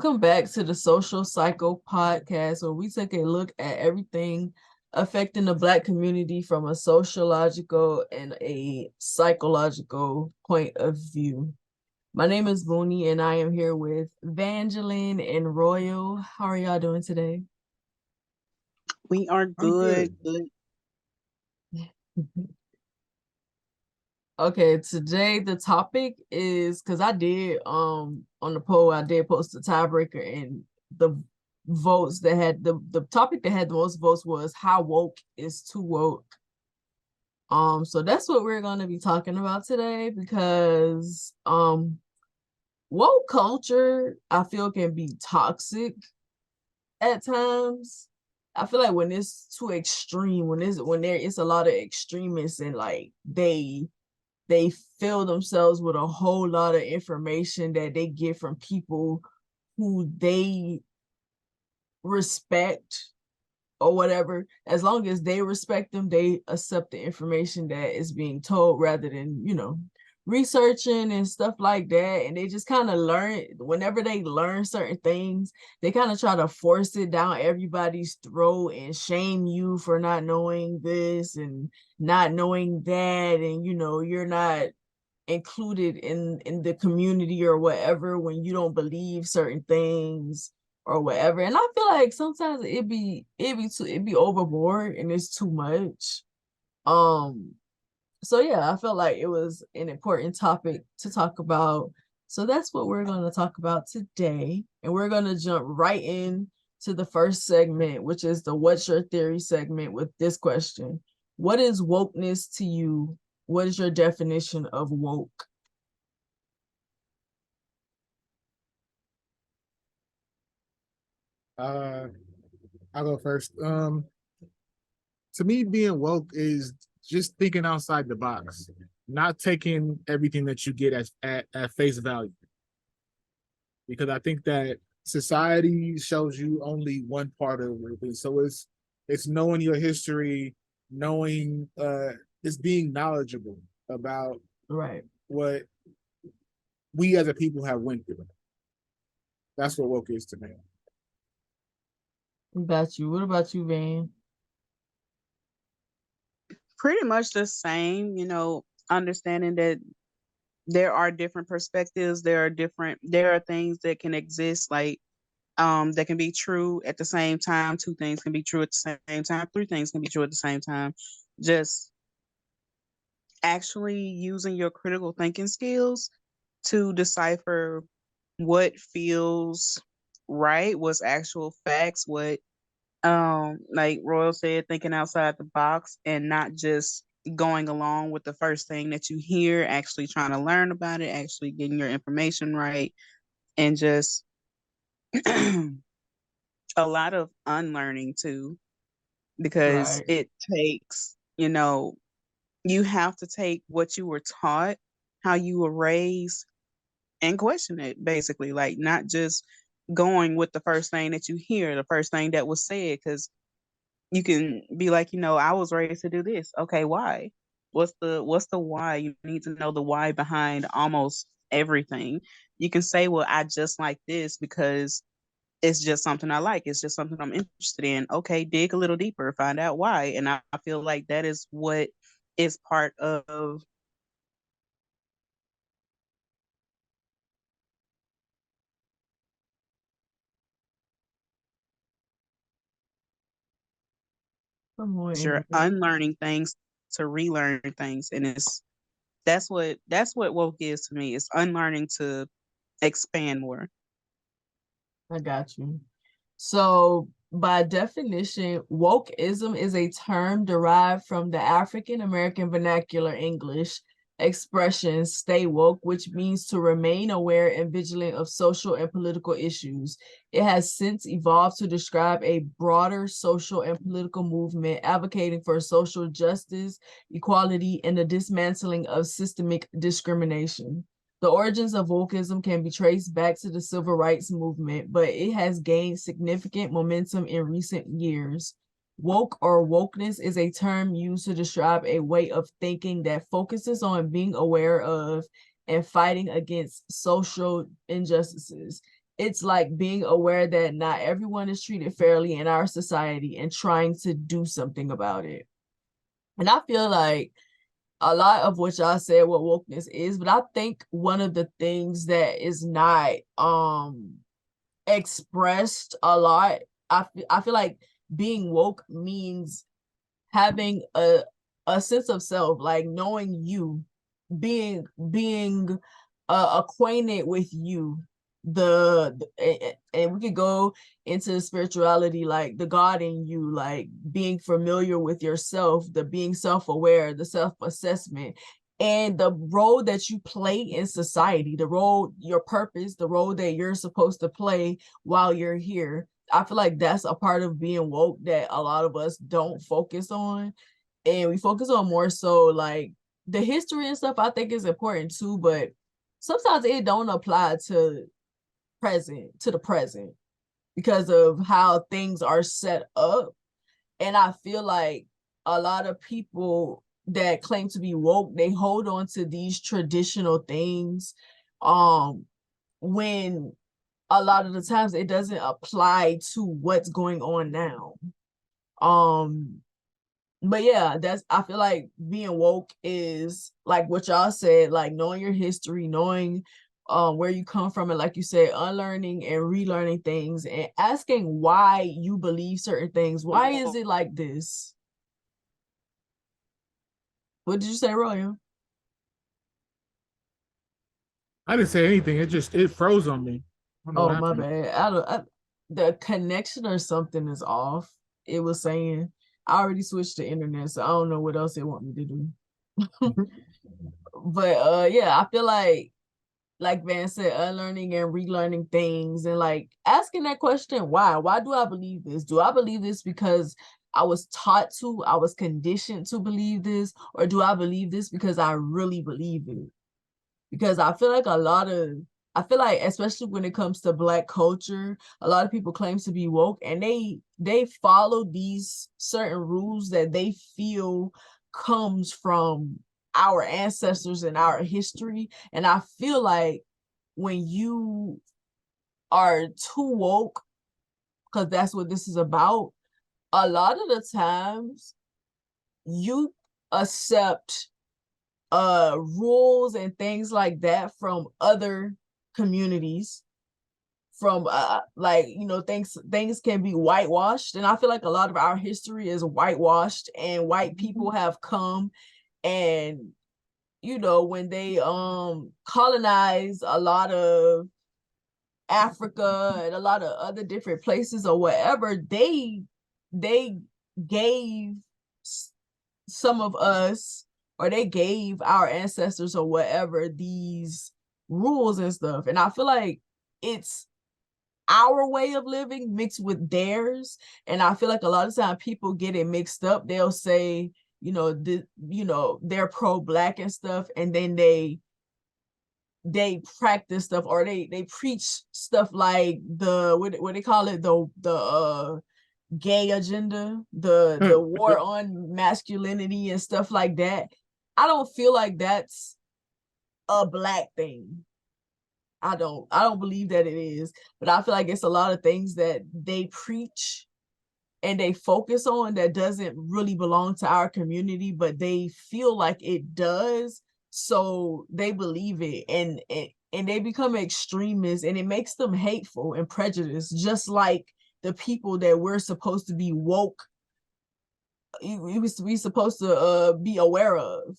Welcome back to the Social Cycle podcast, where we take a look at everything affecting the Black community from a sociological and a psychological point of view. My name is Boonie, and I am here with Vanjalyn and Royal. How are y'all doing today? We are I'm good. good. Okay, today the topic is because I did on the poll I did post a tiebreaker, and the votes that had the topic that had the most votes was how woke is too woke. So that's what we're going to be talking about today, because woke culture I feel can be toxic at times. I feel like when it's too extreme, when there is a lot of extremists, and like they fill themselves with a whole lot of information that they get from people who they respect or whatever. As long as they respect them, they accept the information that is being told rather than, researching and stuff like that. And they just kind of learn, whenever they learn certain things, they kind of try to force it down everybody's throat and shame you for not knowing this and not knowing that. And, you're not included in the community or whatever when you don't believe certain things or whatever. And I feel like sometimes it'd be overboard and it's too much. So yeah, I felt like it was an important topic to talk about. So that's what we're going to talk about today. And we're going to jump right in to the first segment, which is the What's Your Theory segment, with this question. What is wokeness to you? What is your definition of woke? Uh, I'll go first. To me, being woke is just thinking outside the box, not taking everything that you get at face value. Because I think that society shows you only one part of everything. So it's knowing your history, knowing it's being knowledgeable about Right. what we as a people have went through. That's what woke is to me. Got you. What about you, Van? Pretty much the same, understanding that there are different perspectives, there are things that can exist like that can be true at the same time. Two things can be true at the same time, three things can be true at the same time. Just actually using your critical thinking skills to decipher what feels right, what's actual facts, what like Royal said, thinking outside the box and not just going along with the first thing that you hear, actually trying to learn about it, actually getting your information right, and just a lot of unlearning too, because Right. it takes, you have to take what you were taught, how you were raised, and question it basically, like not just going with the first thing that you hear, the first thing that was said, because you can be like, I was raised to do this. Okay, why? What's the why? You need to know the why behind almost everything. You can say, well, I just like this because it's just something I like. It's just something I'm interested in. Okay, dig a little deeper, find out why. And I feel like that is what is part of Come on, you're Endya. unlearning things to relearn things. And that's what woke is to me. It's unlearning to expand more. I got you. So, by definition, wokeism is a term derived from the African American vernacular English expression stay woke, which means to remain aware and vigilant of social and political issues. It has since evolved to describe a broader social and political movement advocating for social justice, equality, and the dismantling of systemic discrimination. The origins of wokeism can be traced back to the civil rights movement, but it has gained significant momentum in recent years. Woke or wokeness is a term used to describe a way of thinking that focuses on being aware of and fighting against social injustices. it's like being aware that not everyone is treated fairly in our society and trying to do something about it. And I feel like a lot of what y'all said what wokeness is, but I think one of the things that is not expressed a lot, I feel like being woke means having a sense of self, like knowing you, being acquainted with you, and we could go into spirituality, like the God in you, like being familiar with yourself, the being self-aware, the self-assessment, and the role that you play in society, the role, your purpose, the role that you're supposed to play while you're here. I feel like that's a part of being woke that a lot of us don't focus on. And we focus on more so like the history and stuff, I think is important too, but sometimes it don't apply to the present because of how things are set up. And I feel like a lot of people that claim to be woke, they hold on to these traditional things when a lot of the times it doesn't apply to what's going on now. But yeah, that's, I feel like being woke is like what y'all said, like knowing your history, knowing where you come from, and like you said, unlearning and relearning things and asking why you believe certain things. Why is it like this? What did you say, Royal? I didn't say anything. It froze on me. I don't know what Oh, my happened. bad. The connection or something is off. It was saying I already switched the internet, so I don't know what else they want me to do. But yeah, I feel like Van said, unlearning and relearning things, and like asking that question, why do I believe this? Do I believe this because I was taught to, I was conditioned to believe this, or do I believe this because I really believe it? Because I feel like especially when it comes to Black culture, a lot of people claim to be woke, and they follow these certain rules that they feel comes from our ancestors and our history. And I feel like when you are too woke, because that's what this is about, a lot of the times you accept rules and things like that from other communities, from like, you know, things can be whitewashed, and I feel like a lot of our history is whitewashed, and white people have come, and you know, when they colonize a lot of Africa and a lot of other different places or whatever, they gave some of us, or they gave our ancestors or whatever, these rules and stuff. And I feel like it's our way of living mixed with theirs. And I feel like a lot of time people get it mixed up. They'll say, you know, they're pro-Black and stuff, and then they practice stuff, or they preach stuff like the what they call it, the gay agenda, the war on masculinity and stuff like that. I don't feel like that's a Black thing. I don't believe that it is, but I feel like it's a lot of things that they preach and they focus on that doesn't really belong to our community, but they feel like it does, so they believe it, and they become extremists, and it makes them hateful and prejudiced, just like the people that we're supposed to be woke, we supposed to be aware of.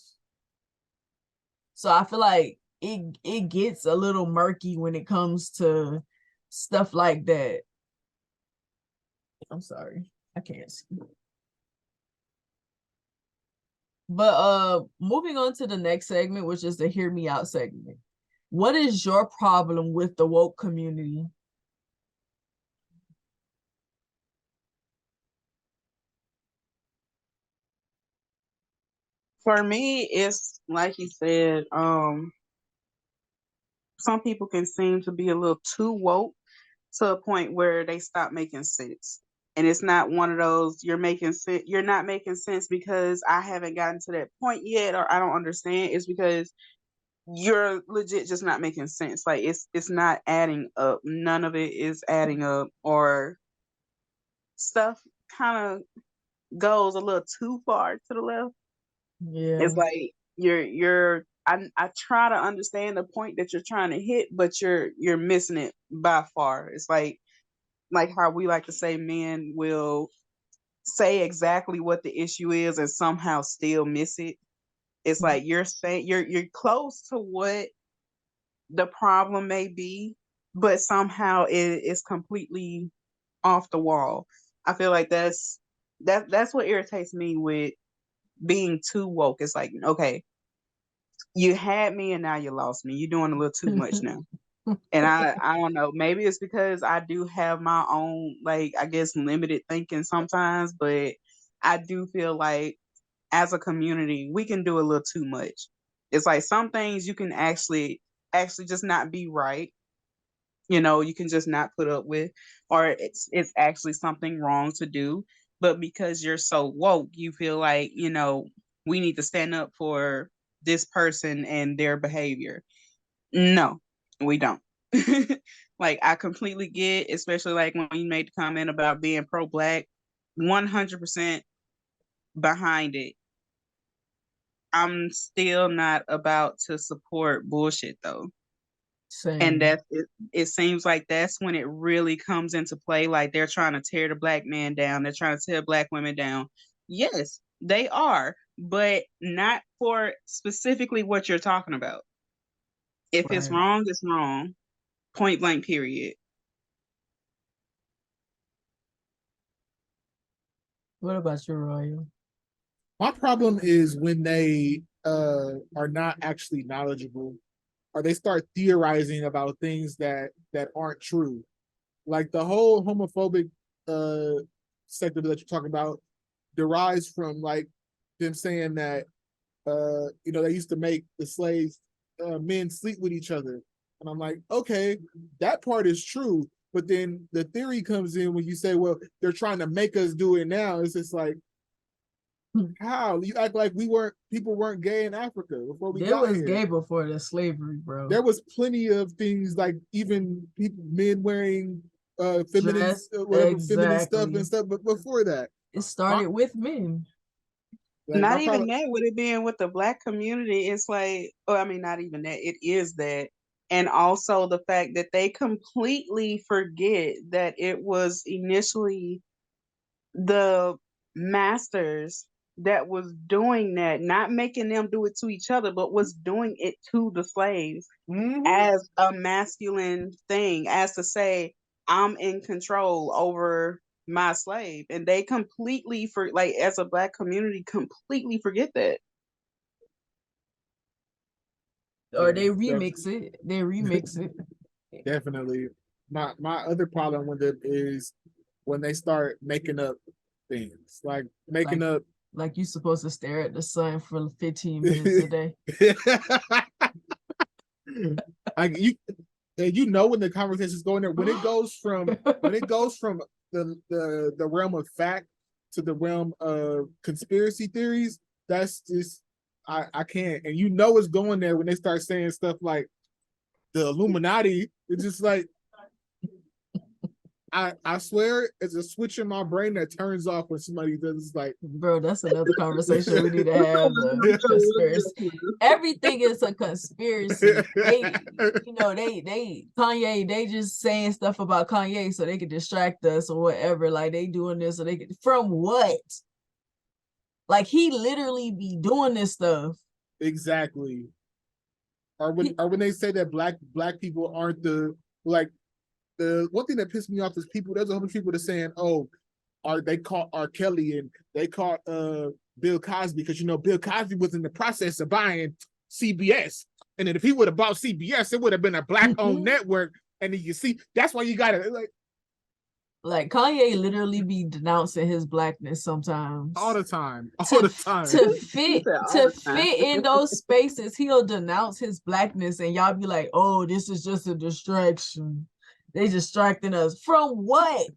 So I feel like it gets a little murky when it comes to stuff like that. I'm sorry, I can't see. But moving on to the next segment, which is the hear me out segment. What is your problem with the woke community? For me, it's like you said, some people can seem to be a little too woke to a point where they stop making sense. And it's not one of those you're not making sense because I haven't gotten to that point yet or I don't understand. It's because you're legit just not making sense. Like it's not adding up. None of it is adding up, or stuff kind of goes a little too far to the left. Yeah. It's like I try to understand the point that you're trying to hit, but you're missing it by far. It's like how we like to say men will say exactly what the issue is and somehow still miss it. It's like you're saying you're close to what the problem may be, but somehow it is completely off the wall. I feel like that's what irritates me with being too woke. It's like, okay, you had me and now you lost me. You're doing a little too much now. And I don't know, maybe it's because I do have my own, like, I guess limited thinking sometimes, but I do feel like as a community, we can do a little too much. It's like some things you can actually just not be right. You can just not put up with, or it's actually something wrong to do. But because you're so woke, you feel like, we need to stand up for this person and their behavior. No, we don't. Like, I completely get, especially like when you made the comment about being pro-black, 100% behind it. I'm still not about to support bullshit though. Same. And it seems like that's when it really comes into play. Like, they're trying to tear the black man down. They're trying to tear black women down. Yes, they are, but not for specifically what you're talking about. If it's Right. wrong, it's wrong. Point blank, period. What about you, Royal? My problem is when they are not actually knowledgeable, or they start theorizing about things that aren't true. Like the whole homophobic sector that you're talking about derives from like them saying that they used to make the slaves men sleep with each other. And I'm like, okay, that part is true. But then the theory comes in when you say, well, they're trying to make us do it now. It's just like, how? You act like people weren't gay in Africa before we got was here. gay before the slavery, bro. There was plenty of things like even men wearing feminine feminine stuff and stuff, but before that. It started with men. Like not even that, with it being with the black community, it's like, I mean, not even that, it is that. And also the fact that they completely forget that it was initially the masters that was doing that, not making them do it to each other, but was doing it to the slaves as a masculine thing, as to say, I'm in control over my slave. And they completely, as a black community, completely forget that. Or they remix it. They remix it. Definitely. My other problem with it is when they start making up things, like making up. Like you're supposed to stare at the sun for 15 minutes a day. Like when the conversation is going there, when it goes from the realm of fact to the realm of conspiracy theories, that's just I can't. And it's going there when they start saying stuff like the Illuminati. It's just like I swear it's a switch in my brain that turns off when somebody does like, bro, that's another conversation we need to have. Conspiracy. Everything is a conspiracy. They Kanye, they just saying stuff about Kanye so they can distract us or whatever. Like they doing this so they can, from what? Like he literally be doing this stuff. Exactly. Or when they say that black people aren't the one thing that pissed me off is there's a whole bunch of people that are saying, oh, they caught R. Kelly and they caught Bill Cosby because Bill Cosby was in the process of buying CBS. And then if he would have bought CBS, it would have been a black-owned network. And then you see, that's why you gotta like Kanye literally be denouncing his blackness sometimes. All the time. To fit in those spaces, he'll denounce his blackness and y'all be like, oh, this is just a distraction. They distracting us. From what?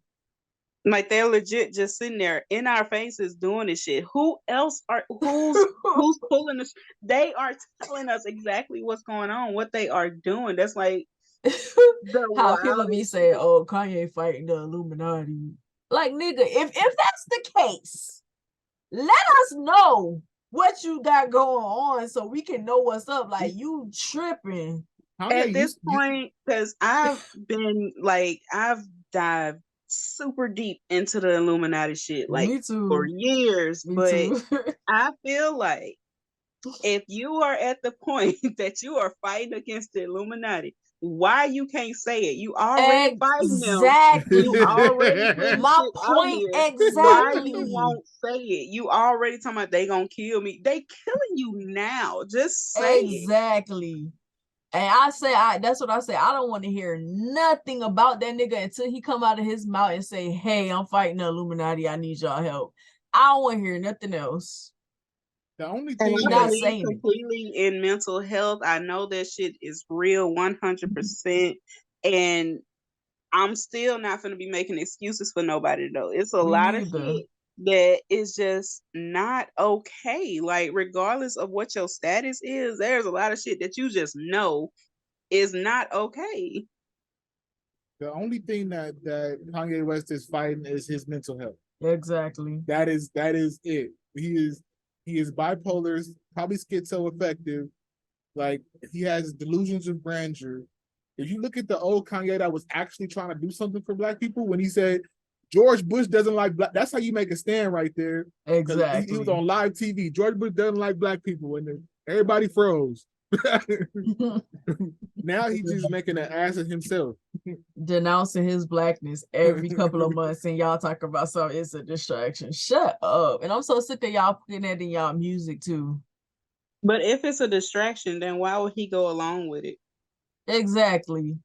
Like they're legit just sitting there in our faces doing this shit. Who's pulling this? They are telling us exactly what's going on, what they are doing. That's like the How people be wildest saying, shit. "Oh, Kanye fighting the Illuminati." Like, nigga, if that's the case, let us know what you got going on so we can know what's up. Like, you tripping. At Kanye, this point, because I've dived super deep into the Illuminati shit like Me for too. years, Me but too. I feel like if you are at the point that you are fighting against the Illuminati, why you can't say it? You already fighting them. You Exactly. already putting My shit out point here. Why you exactly. won't say it? You already talking about they gonna kill me. They killing you now. Just say it. Exactly. And I say, that's what I say. I don't want to hear nothing about that nigga until he come out of his mouth and say, "Hey, I'm fighting the Illuminati. I need y'all help." I don't want to hear nothing else. the only And He thing I that not believe saying it. completely in mental health. I know that shit is real 100%. And I'm still not going to be making excuses for nobody, though. It's a Me lot of neither. shit that is just not okay. Like, regardless of what your status is, there's a lot of shit that you just know is not okay. the only thing that Kanye West is fighting is his mental health. Exactly. That is it. He is bipolar, probably schizoaffective. Like he has delusions of grandeur. If you look at the old Kanye that was actually trying to do something for black people, when he said George Bush doesn't like black, that's how you make a stand right there. Because he was Exactly. on live TV. George Bush doesn't like black people, and then everybody froze. Now he's just making an ass of himself. Denouncing his blackness every couple of months, and y'all talk about something. It's a distraction. Shut up. And I'm so sick of y'all putting that in y'all music too. But if it's a distraction, then why would he go along with it? Exactly.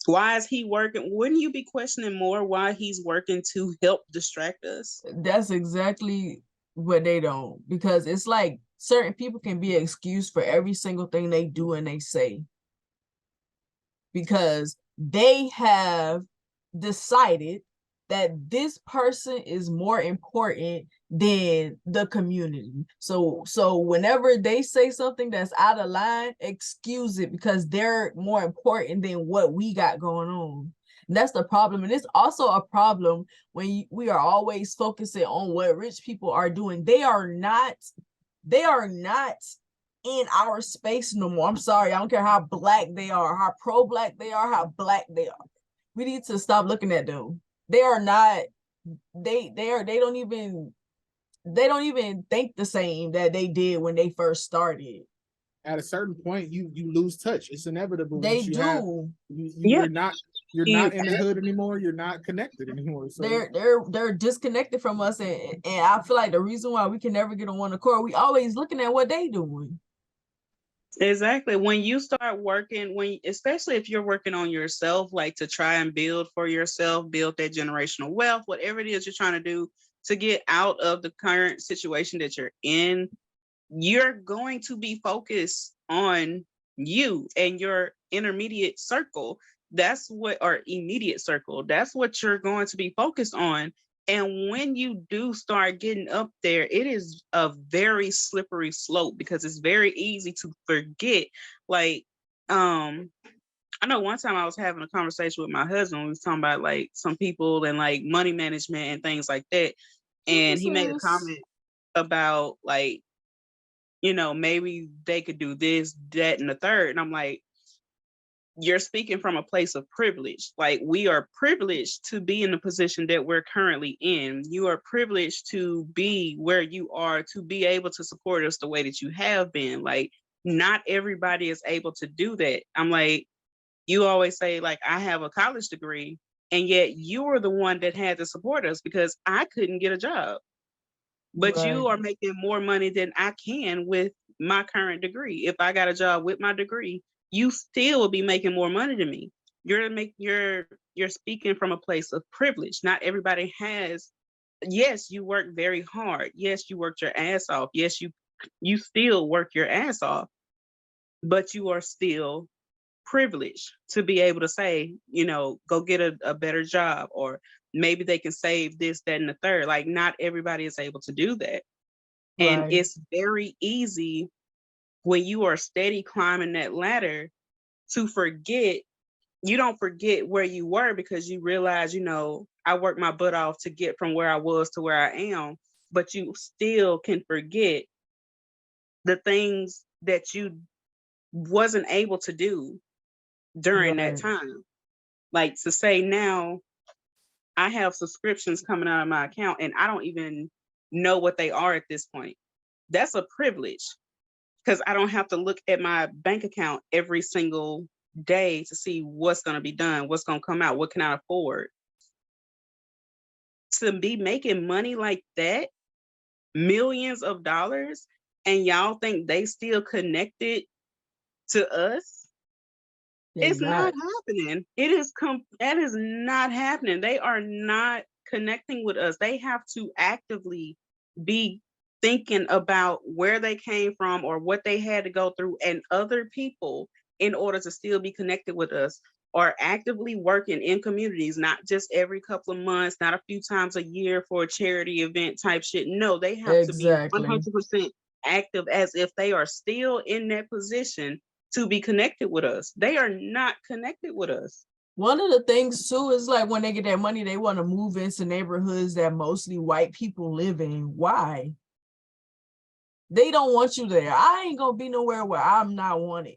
Why is he working? Wouldn't you be questioning more why he's working to help distract us? That's exactly what they don't, because it's like certain people can be excused for every single thing they do and they say, because they have decided that this person is more important than the community. So whenever they say something that's out of line, excuse it because they're more important than what we got going on. And that's the problem. And it's also a problem when we are always focusing on what rich people are doing. They are not in our space no more. I'm sorry. I don't care how black they are, how pro-black they are, how black they are. We need to stop looking at them. They are not, they don't even think the same that they did when they first started. At a certain point, you lose touch. It's inevitable They once you have do. Yeah, you're you not in the hood anymore. You're not connected anymore. So They're disconnected from us, and I feel like the reason why we can never get on one accord, we always looking at what they doing. exactly. When you start working, especially if you're working on yourself, like to try and build for yourself, build that generational wealth, whatever it is you're trying to do to get out of the current situation that you're in, you're going to be focused on you and your intermediate circle. That's what, or immediate circle. That's what you're going to be focused on. And when you do start getting up there, it is a very slippery slope because it's very easy to forget. Like, I know one time I was having a conversation with my husband. We was talking about like some people and like money management and things like that. And he made a comment about like, maybe they could do this, that, and the third. And I'm like, you're speaking from a place of privilege. Like, we are privileged to be in the position that we're currently in. You are privileged to be where you are, to be able to support us the way that you have been. Like, not everybody is able to do that. I'm like, you always say, like, I have a college degree, and yet you were the one that had to support us because I couldn't get a job. But Right. you are making more money than I can with my current degree. If I got a job with my degree, you still will be making more money than me. You're speaking from a place of privilege. Not everybody has. Yes, you work very hard. Yes, you worked your ass off. Yes, you still work your ass off, but you are still privilege to be able to say, go get a better job, or maybe they can save this, that, and the third. Like, not everybody is able to do that. And Right. it's very easy when you are steady climbing that ladder to forget. You don't forget where you were because you realize, I worked my butt off to get from where I was to where I am, but you still can forget the things that you wasn't able to do during that Right. time. Like, to say now I have subscriptions coming out of my account and I don't even know what they are at this point. That's a privilege because I don't have to look at my bank account every single day to see what's going to be done, what's going to come out, what can I afford. To be making money like that, millions of dollars, and y'all think they still connected to us? They It's not not. happening. That is not happening. They are not connecting with us. They have to actively be thinking about where they came from or what they had to go through and other people in order to still be connected with us, or actively working in communities, not just every couple of months, not a few times a year for a charity event type shit. No, they have to be Exactly. 100% active as if they are still in that position to be connected with us. They are not connected with us. One of the things too is like when they get that money, they want to move into neighborhoods that mostly white people live in. Why? They don't want you there. I ain't gonna be nowhere where I'm not wanted.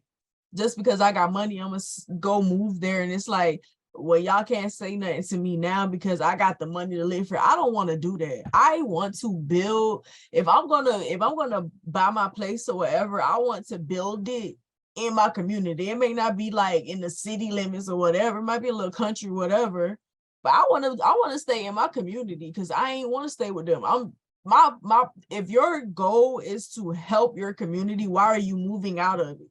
Just because I got money, I'm gonna go move there. And it's like, well, y'all can't say nothing to me now because I got the money to live here. I don't want to do that. I want to build. If I'm gonna buy my place or whatever, I want to build it in my community. It may not be like in the city limits or whatever. It might be a little country, whatever. But I want to stay in my community because I ain't want to stay with them. My if your goal is to help your community, why are you moving out of it?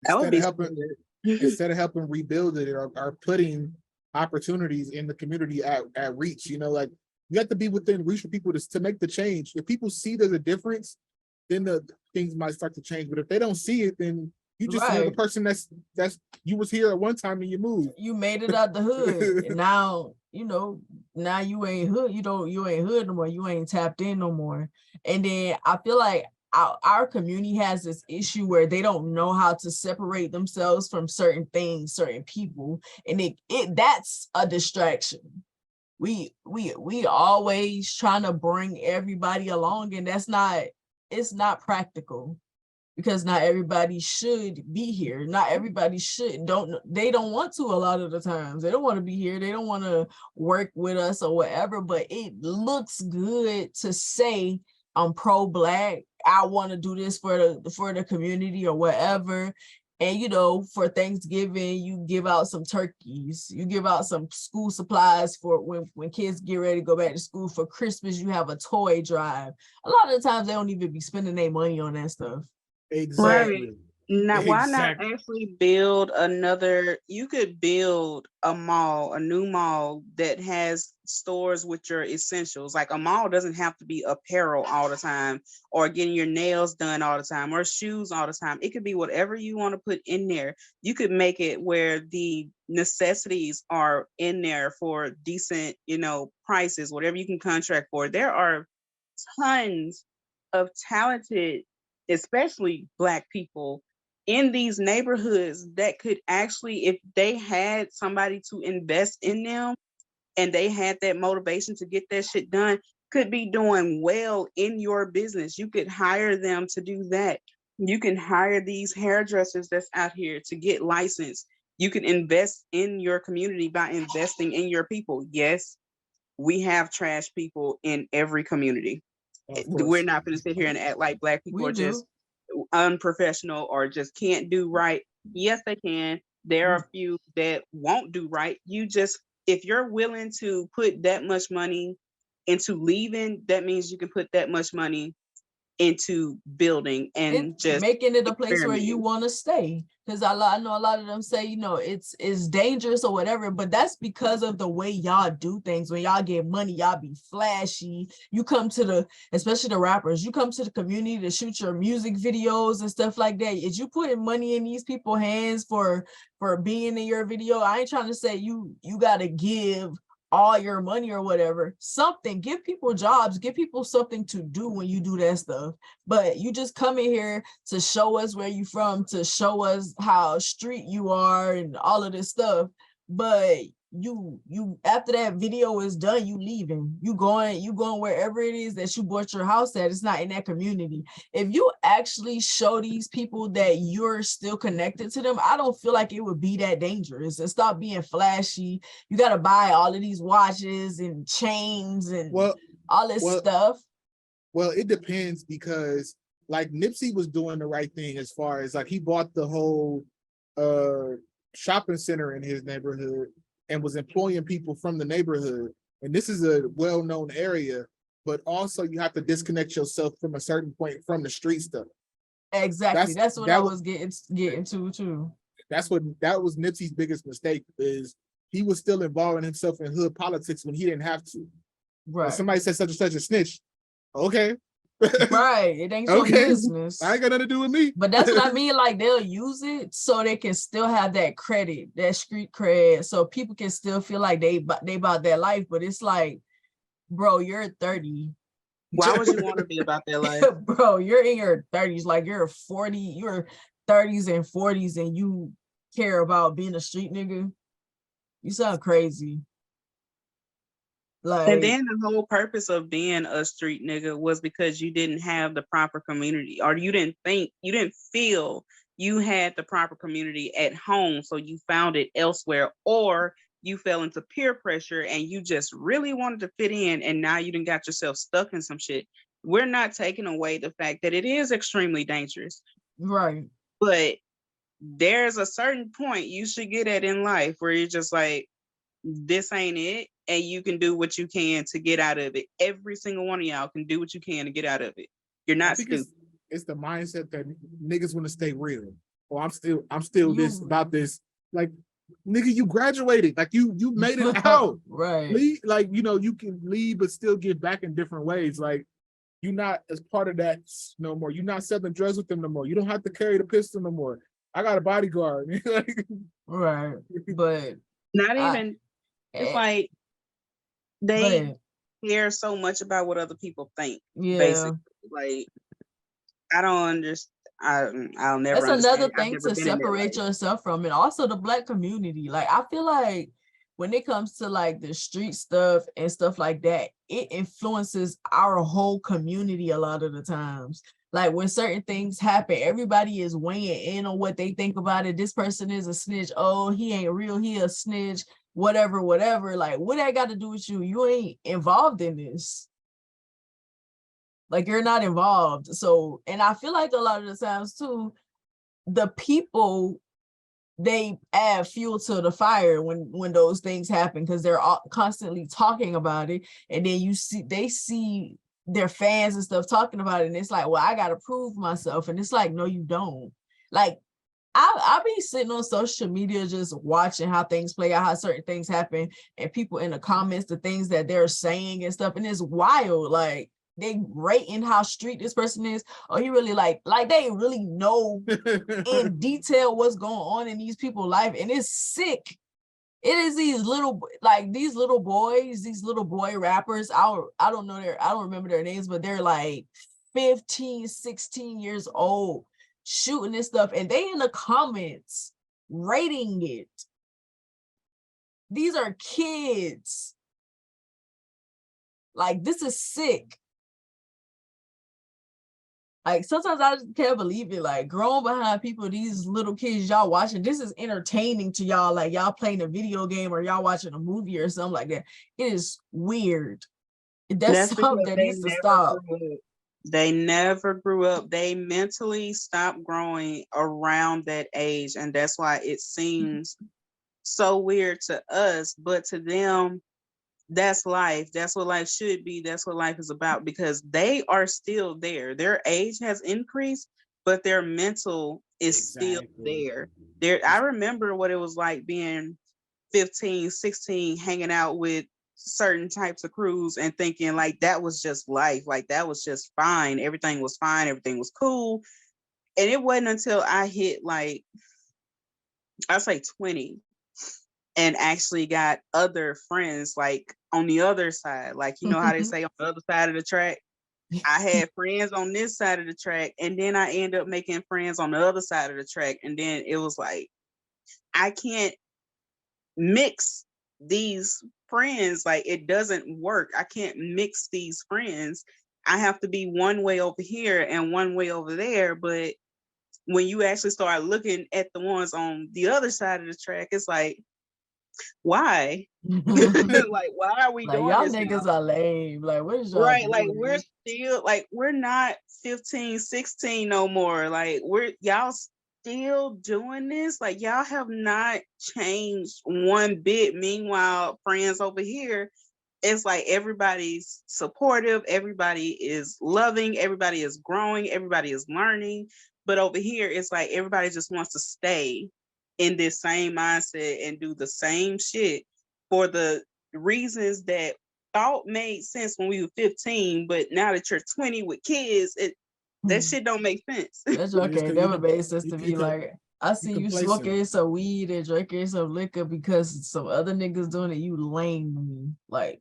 That would Instead of helping rebuild it, or putting opportunities in the community at reach. Like, you have to be within reach for people to make the change. If people see there's a difference, then the things might start to change. But if they don't see it, then you just the Right. person that's you was here at one time and you moved. You made it out the hood, and now now you ain't hood. You ain't hood no more. You ain't tapped in no more. And then I feel like our community has this issue where they don't know how to separate themselves from certain things, certain people, and that's a distraction. We always trying to bring everybody along, and it's not practical. Because not everybody should be here. Not everybody they don't want to a lot of the times. They don't want to be here. They don't want to work with us or whatever, but it looks good to say I'm pro-Black. I want to do this for the community or whatever. And for Thanksgiving, you give out some turkeys, you give out some school supplies for when kids get ready to go back to school. For Christmas, you have a toy drive. A lot of the times they don't even be spending their money on that stuff. Exactly. Right. Now, why not Exactly. actually you could build a new mall that has stores with your essentials. Like, a mall doesn't have to be apparel all the time, or getting your nails done all the time, or shoes all the time. It could be whatever you want to put in there. You could make it where the necessities are in there for decent, prices, whatever you can contract for. There are tons of talented, especially Black people in these neighborhoods that could actually, if they had somebody to invest in them and they had that motivation to get that shit done, could be doing well in your business. You could hire them to do that. You can hire these hairdressers that's out here to get licensed. You can invest in your community by investing in your people. Yes, we have trash people in every community. Of We're course. not going to sit here and act like Black people We are just do. unprofessional or just can't do right. Yes, they can. There are a few that won't do right. If you're willing to put that much money into leaving, that means you can put that much money into building and It's just making it a place where you experimenting. want to stay. Because I know a lot of them say, you know, it's dangerous or whatever, but that's because of the way y'all do things. When y'all get money, y'all be flashy. You come to the, especially the rappers, you come to the community to shoot your music videos and stuff like that. Is you putting money in these people's hands for being in your video? I ain't trying to say you gotta give all your money or whatever. Something, give people jobs, give people something to do when you do that stuff. But you just come in here to show us where you from, to show us how street you are and all of this stuff. But you after that video is done, you leaving. You going wherever it is that you bought your house at. It's not in that community. If you actually show these people that you're still connected to them, I don't feel like it would be that dangerous. And stop being flashy. You got to buy all of these watches and chains and all this stuff. Well, it depends, because like Nipsey was doing the right thing as far as like he bought the whole shopping center in his neighborhood and was employing people from the neighborhood. And this is a well-known area, but also you have to disconnect yourself from a certain point from the street stuff. Exactly. That's what I was getting to too. That was Nipsey's biggest mistake, is he was still involving himself in hood politics when he didn't have to. Right. When somebody said such and such a snitch, okay. Right. It ain't your business. I ain't got nothing to do with me. But that's what I mean. Like, they'll use it so they can still have that credit, that street cred, so people can still feel like they about their life. But it's like, bro, you're 30. Why would you want to be about their life? Bro, you're in your 30s. Like, you're 40, you're 30s and 40s, and you care about being a street nigga. You sound crazy. Like, and then the whole purpose of being a street nigga was because you didn't have the proper community, or you didn't feel you had the proper community at home, so you found it elsewhere, or you fell into peer pressure and you just really wanted to fit in, and now you done got yourself stuck in some shit. We're not taking away the fact that it is extremely dangerous. Right. But there's a certain point you should get at in life where you're just like, this ain't it, and you can do what you can to get out of it. Every single one of y'all can do what you can to get out of it. You're not stupid. It's the mindset that niggas want to stay real. Or I'm still this about this. Like, nigga, you graduated. Like, you made it out. Right. Leave, like, you know, you can leave but still get back in different ways. Like, you're not as part of that no more. You're not selling drugs with them no more. You don't have to carry the pistol no more. I got a bodyguard. Right. But not even it's like they care so much about what other people think. Yeah. Basically. Like, I don't understand. I'll never. That's another thing to separate yourself from, and also the Black community. Like, I feel like when it comes to like the street stuff and stuff like that, it influences our whole community a lot of the times. Like, when certain things happen, everybody is weighing in on what they think about it. This person is a snitch. Oh, he ain't real. He a snitch. Whatever. Like, what that got to do with you? You ain't involved in this. Like, you're not involved. So, and I feel like a lot of the times too, the people, they add fuel to the fire when those things happen, because they're all constantly talking about it, and then they see their fans and stuff talking about it, and it's like, well, I gotta prove myself, and it's like, no, you don't. Like, I'll be sitting on social media just watching how things play out, how certain things happen, and people in the comments, the things that they're saying and stuff, and it's wild. Like, they rating how street this person is. Oh, he really like they really know in detail what's going on in these people's life, and it's sick. It is these little boys, these little boy rappers. I don't remember their names, but they're like 15, 16 years old shooting this stuff, and they in the comments rating it. These are kids. Like, this is sick. Like, sometimes I just can't believe it. Like, growing behind people, these little kids y'all watching, this is entertaining to y'all. Like, y'all playing a video game or y'all watching a movie or something like that. It is weird. That's something that needs to stop. They never grew up. They mentally stopped growing around that age. And that's why it seems so weird to us. But to them, that's life. That's what life should be. That's what life is about, because they are still there. Their age has increased, but their mental is still there. I remember what it was like being 15, 16, hanging out with certain types of crews and thinking like that was just life. Like that was just fine. Everything was fine. Everything was cool. And it wasn't until I hit like, I'd say 20 and actually got other friends like on the other side. Like, you know how they say on the other side of the track? I had friends on this side of the track, and then I ended up making friends on the other side of the track. And then it was like, I can't mix these friends. Like, it doesn't work. I can't mix these friends. I have to be one way over here and one way over there. But when you actually start looking at the ones on the other side of the track, it's like, why? Like, why are we like doing y'all this niggas now? are lame. Like, what is y'all Right, like doing? we're not 15, 16 no more. Like y'all still doing this? Like y'all have not changed one bit. Meanwhile, friends over here, it's like everybody's supportive, everybody is loving, everybody is growing, everybody is learning. But over here, it's like everybody just wants to stay in this same mindset and do the same shit for the reasons that thought made sense when we were 15, but now that you're 20 with kids, that shit don't make sense. That's okay. Never made sense to me. Like, I see you smoking some weed and drinking some liquor because some other niggas doing it. You lame to me. Like,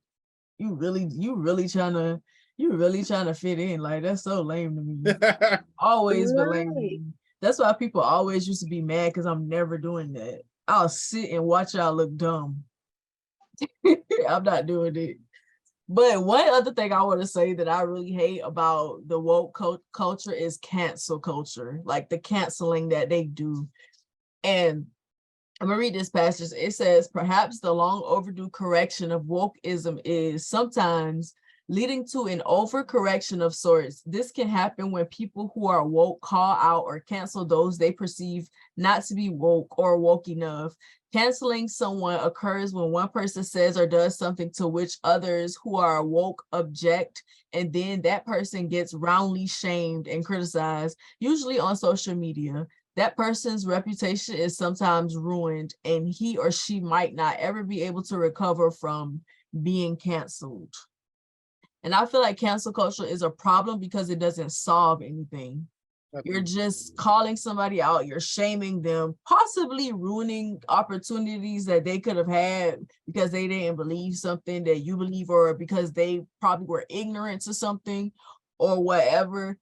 you really trying to fit in. Like, that's so lame to me. Always been lame to me. That's why people always used to be mad because I'm never doing that. I'll sit and watch y'all look dumb. I'm not doing it. But one other thing I want to say that I really hate about the woke culture is cancel culture, like the canceling that they do. And I'm gonna read this passage. It says, perhaps the long overdue correction of wokeism is sometimes leading to an overcorrection of sorts. This can happen when people who are woke call out or cancel those they perceive not to be woke or woke enough. Canceling someone occurs when one person says or does something to which others who are woke object, and then that person gets roundly shamed and criticized, usually on social media. That person's reputation is sometimes ruined, and he or she might not ever be able to recover from being canceled. And I feel like cancel culture is a problem because it doesn't solve anything. You're just calling somebody out, you're shaming them, possibly ruining opportunities that they could have had because they didn't believe something that you believe, or because they probably were ignorant to something or whatever.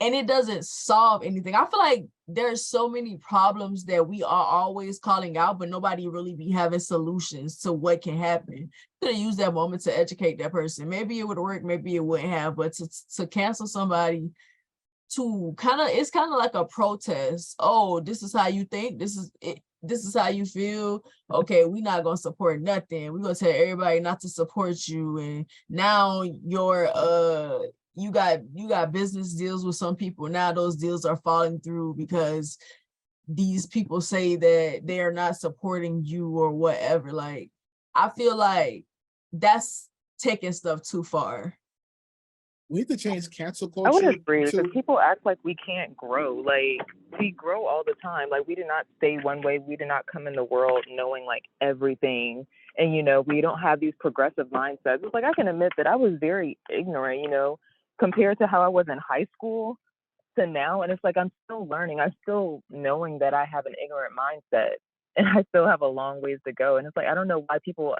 And it doesn't solve anything. I feel like there's so many problems that we are always calling out, but nobody really be having solutions to what can happen. Could have used that moment to educate that person. Maybe it would work, maybe it wouldn't have, but to cancel somebody, to it's kind of like a protest. Oh, this is how you think, this is it, this is how you feel. Okay, we're not gonna support nothing. We're gonna tell everybody not to support you. And now you got business deals with some people. Now those deals are falling through because these people say that they are not supporting you or whatever. Like, I feel like that's taking stuff too far. We need to change cancel culture. I would agree because people act like we can't grow. Like, we grow all the time. Like, we did not stay one way. We did not come in the world knowing like everything. And, you know, we don't have these progressive mindsets. It's like, I can admit that I was very ignorant, you know, compared to how I was in high school to now. And it's like, I'm still learning. I'm still knowing that I have an ignorant mindset and I still have a long ways to go. And it's like, I don't know why people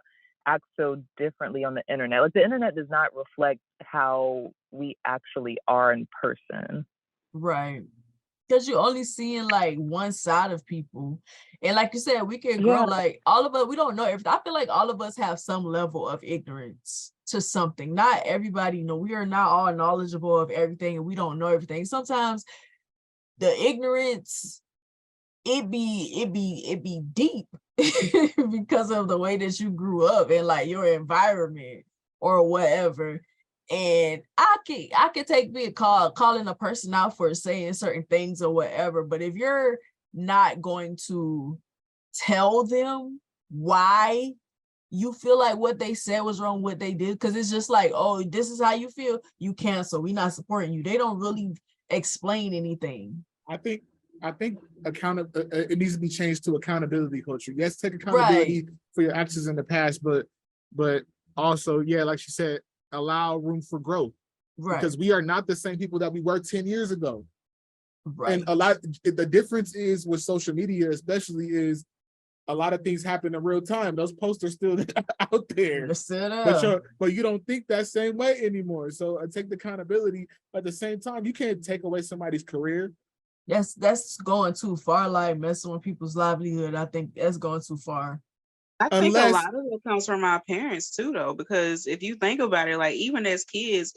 act so differently on the internet. Like, the internet does not reflect how we actually are in person. Right. Because you're only seeing like one side of people. And like you said, we can grow. Yeah. Like, all of us, we don't know everything. I feel like all of us have some level of ignorance to something. Not everybody, you know, we are not all knowledgeable of everything and we don't know everything. Sometimes the ignorance, it be deep because of the way that you grew up and like your environment or whatever. And I can take being calling a person out for saying certain things or whatever, but if you're not going to tell them why you feel like what they said was wrong, what they did, because it's just like, oh, this is how you feel, you cancel, we not supporting you. They don't really explain anything. I think it needs to be changed to accountability culture. Yes, take Right. accountability for your actions in the past, but also, yeah, like she said, allow room for growth. Right. Because we are not the same people that we were 10 years ago. Right. And the difference is with social media, especially, is a lot of things happen in real time. Those posts are still out there. They're still there. But you don't think that same way anymore. So take the accountability. At the same time, you can't take away somebody's career. That's going too far, like messing with people's livelihood. I think that's going too far. I think a Unless lot of it comes from our parents too, though, because if you think about it, like even as kids,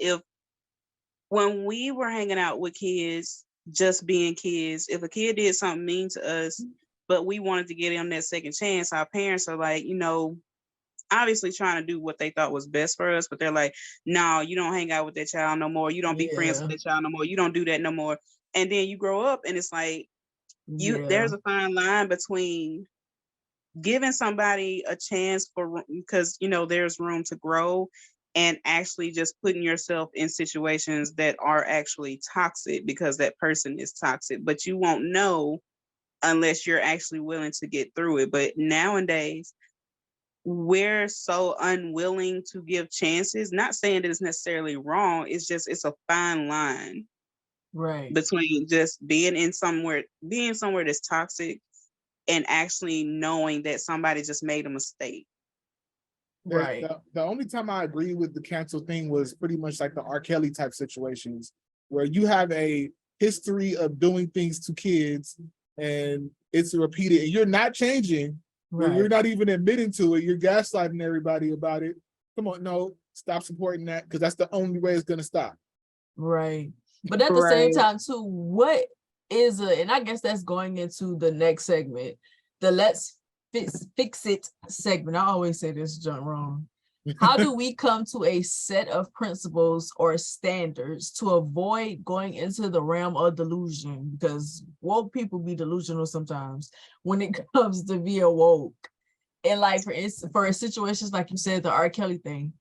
when we were hanging out with kids, just being kids, if a kid did something mean to us, but we wanted to get them that second chance, our parents are like, obviously trying to do what they thought was best for us, but they're like, no, you don't hang out with that child no more. You don't be friends with that child no more. You don't do that no more. And then you grow up and it's like, there's a fine line between giving somebody a chance because there's room to grow, and actually just putting yourself in situations that are actually toxic because that person is toxic, but you won't know unless you're actually willing to get through it. But nowadays we're so unwilling to give chances. Not saying that it's necessarily wrong, it's a fine line, right, between just being somewhere that's toxic and actually knowing that somebody just made a mistake. right. The only time I agree with the cancel thing was pretty much like the R. Kelly type situations where you have a history of doing things to kids and it's repeated and you're not changing. Right. You're not even admitting to it. You're gaslighting everybody about it. Come on, no, stop supporting that, because that's the only way it's going to stop. Right. But at the same time, too, what is and I guess that's going into the next segment, the let's fix it segment. I always say this junk wrong. How do we come to a set of principles or standards to avoid going into the realm of delusion? Because woke people be delusional sometimes when it comes to being woke. And like for situations like you said, the R. Kelly thing,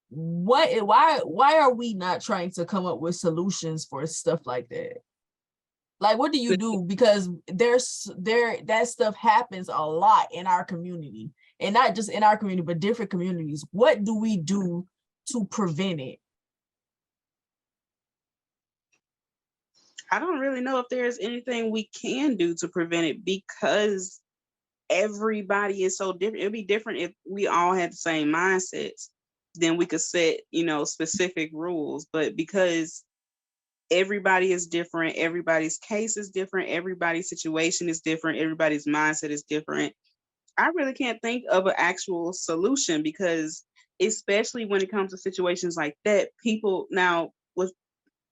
why are we not trying to come up with solutions for stuff like that? Like, what do you do? Because that stuff happens a lot in our community, and not just in our community, but different communities. What do we do to prevent it? I don't really know if there's anything we can do to prevent it, because everybody is so different. It'd be different if we all had the same mindsets. Then we could set, specific rules. But because everybody is different, everybody's case is different, everybody's situation is different, everybody's mindset is different, I really can't think of an actual solution, because especially when it comes to situations like that, people now,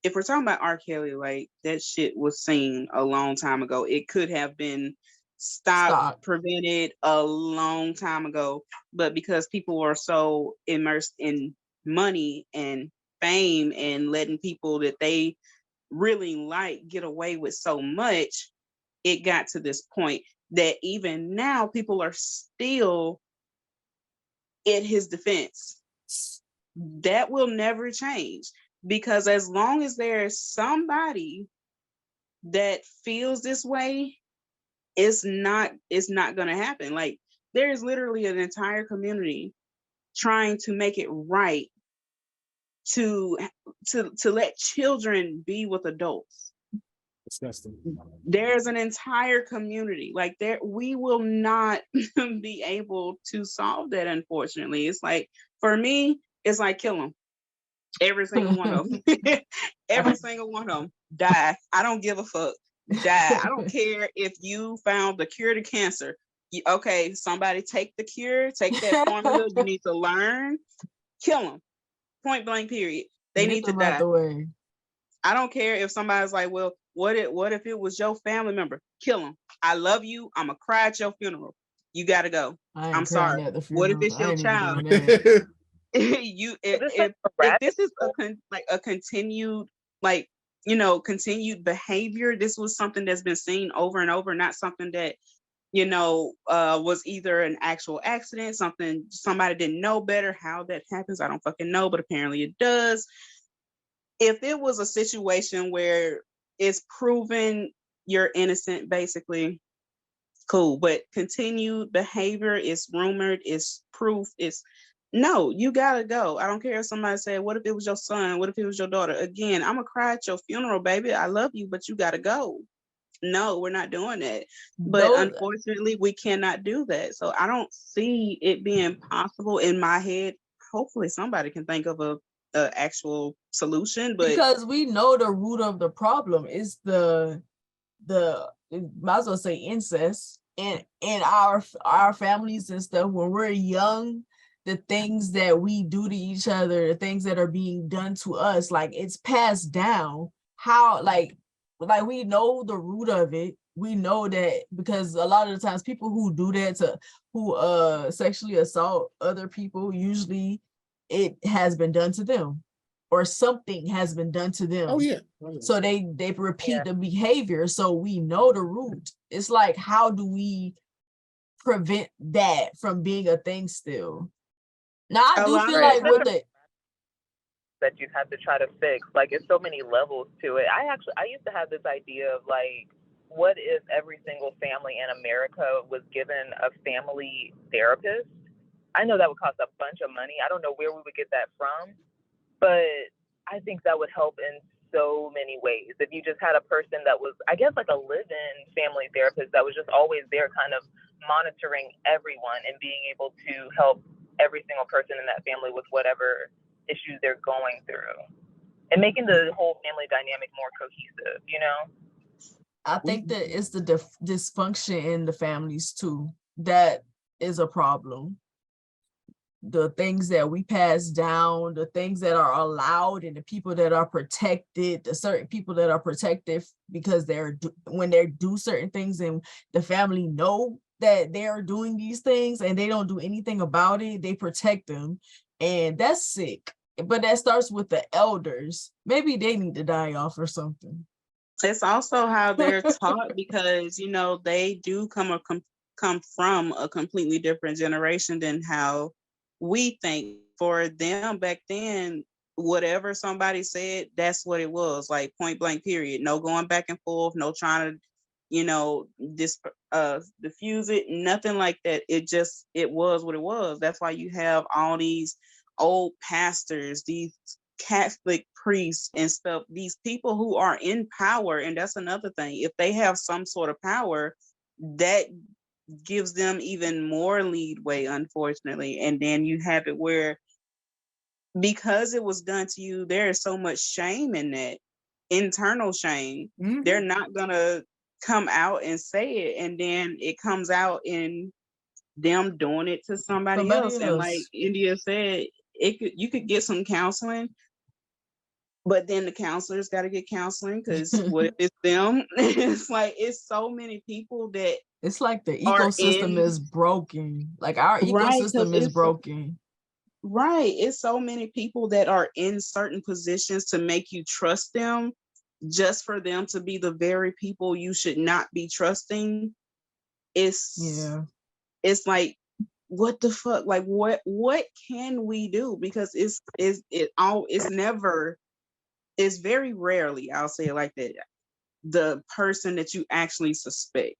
if we're talking about R. Kelly, like that shit was seen a long time ago. It could have been stopped, prevented a long time ago. But because people are so immersed in money and fame and letting people that they really like get away with so much, it got to this point that even now people are still in his defense. That will never change, because as long as there's somebody that feels this way, it's not going to happen. Like, there's literally an entire community trying to make it right to let children be with adults. Disgusting. There's an entire community like there. We will not be able to solve that, unfortunately. It's like, for me, it's like, kill them. Every single one of them. Every single one of them. Die. I don't give a fuck. Die. I don't care if you found the cure to cancer. Okay, somebody take the cure, take that formula. You need to learn. Kill them. Point blank, period. They need to die. I don't care if somebody's like, well, what if it was your family member? Kill them. I love you. I'm gonna cry at your funeral. You gotta go. I'm sorry. What if it's your child? If this is a continued, like, continued behavior, this was something that's been seen over and over, not something that was either an actual accident, something somebody didn't know better. How that happens, I don't fucking know, but apparently it does. If it was a situation where it's proven you're innocent, basically. Cool. But continued behavior is rumored, is proof, is no, you gotta go. I don't care if somebody said, what if it was your son? What if it was your daughter? Again, I'm gonna cry at your funeral, baby. I love you, but you gotta go. No, we're not doing that. But Those unfortunately, we cannot do that. So I don't see it being possible in my head. Hopefully somebody can think of a actual solution, but because we know the root of the problem is the might as well say incest in our families and stuff. When we're young, the things that we do to each other, the things that are being done to us, like it's passed down. How like we know the root of it. We know that because a lot of the times people who do that to who sexually assault other people, usually it has been done to them or something has been done to them. Oh yeah. So they repeat the behavior. So we know the root. It's like, how do we prevent that from being a thing still? Now I a do lot feel of like with the that you've had to try to fix. Like, it's so many levels to it. I used to have this idea of like, what if every single family in America was given a family therapist? I know that would cost a bunch of money. I don't know where we would get that from, but I think that would help in so many ways. If you just had a person that was, I guess, like a live-in family therapist that was just always there, kind of monitoring everyone and being able to help every single person in that family with whatever issues they're going through and making the whole family dynamic more cohesive, you know? I think that it's the dysfunction in the families too. That is a problem. The things that we pass down, the things that are allowed, and the people that are protected, the certain people that are protected because when they do certain things and the family know that they are doing these things and they don't do anything about it, they protect them. And that's sick. But that starts with the elders. Maybe they need to die off or something. it's also how they're taught because they do come from a completely different generation than how we think. For them back then, whatever somebody said, that's what it was, like point blank period. No going back and forth, no trying to diffuse it, nothing like that. It was what it was. That's why you have all these old pastors, these Catholic priests and stuff, these people who are in power. And that's another thing. If they have some sort of power, that gives them even more leadway, unfortunately. And then you have it where, because it was done to you, there is so much shame in that, internal shame. Mhm. They're not gonna come out and say it, and then it comes out in them doing it to somebody else. And like Endya said, you could get some counseling, but then the counselors got to get counseling because what if it's them? It's like, it's so many people that It's like the are ecosystem is broken. Like our right, because ecosystem is broken. right, it's so many people that are in certain positions to make you trust them, just for them to be the very people you should not be trusting. Yeah. It's like, what the fuck? Like, what can we do? Because it's very rarely, I'll say it like that, the person that you actually suspect.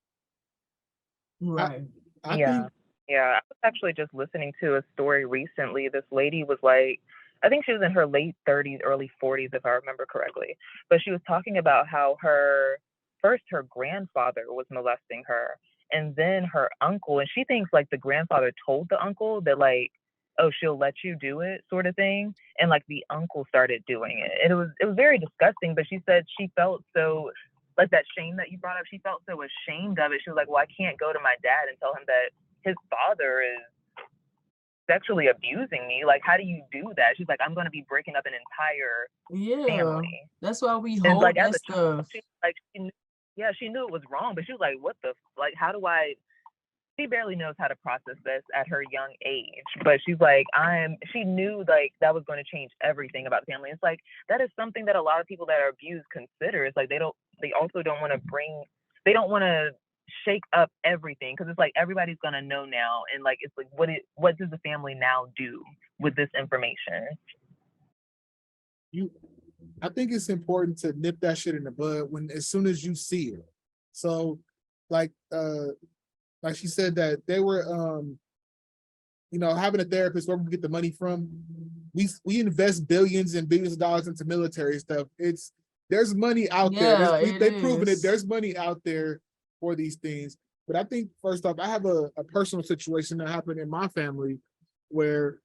Right. I Yeah. think Yeah. I was actually just listening to a story recently. This lady was like, I think she was in her late 30s, early 40s, if I remember correctly. But she was talking about how her grandfather was molesting her, and then her uncle, and she thinks like the grandfather told the uncle that like, oh, she'll let you do it, sort of thing. And like the uncle started doing it. And it was very disgusting, but she said she felt so, like that shame that you brought up, she felt so ashamed of it. She was like, well, I can't go to my dad and tell him that his father is sexually abusing me. Like, how do you do that? She's like, I'm going to be breaking up an entire family. That's why we And hold like, as that a child, stuff. she knew it was wrong, but she was like, what the, like, how do I, she barely knows how to process this at her young age, but she's like, she knew like that was going to change everything about the family. It's like, that is something that a lot of people that are abused consider. It's like, they also don't want to shake up everything, because it's like everybody's going to know now. And like, it's like, what does the family now do with this information? you I think it's important to nip that shit in the bud as soon as you see it. So, like she said that they were having a therapist where we get the money from. We invest billions and billions of dollars into military stuff. There's money out there. They've proven it. There's money out there for these things. But I think first off, I have a personal situation that happened in my family where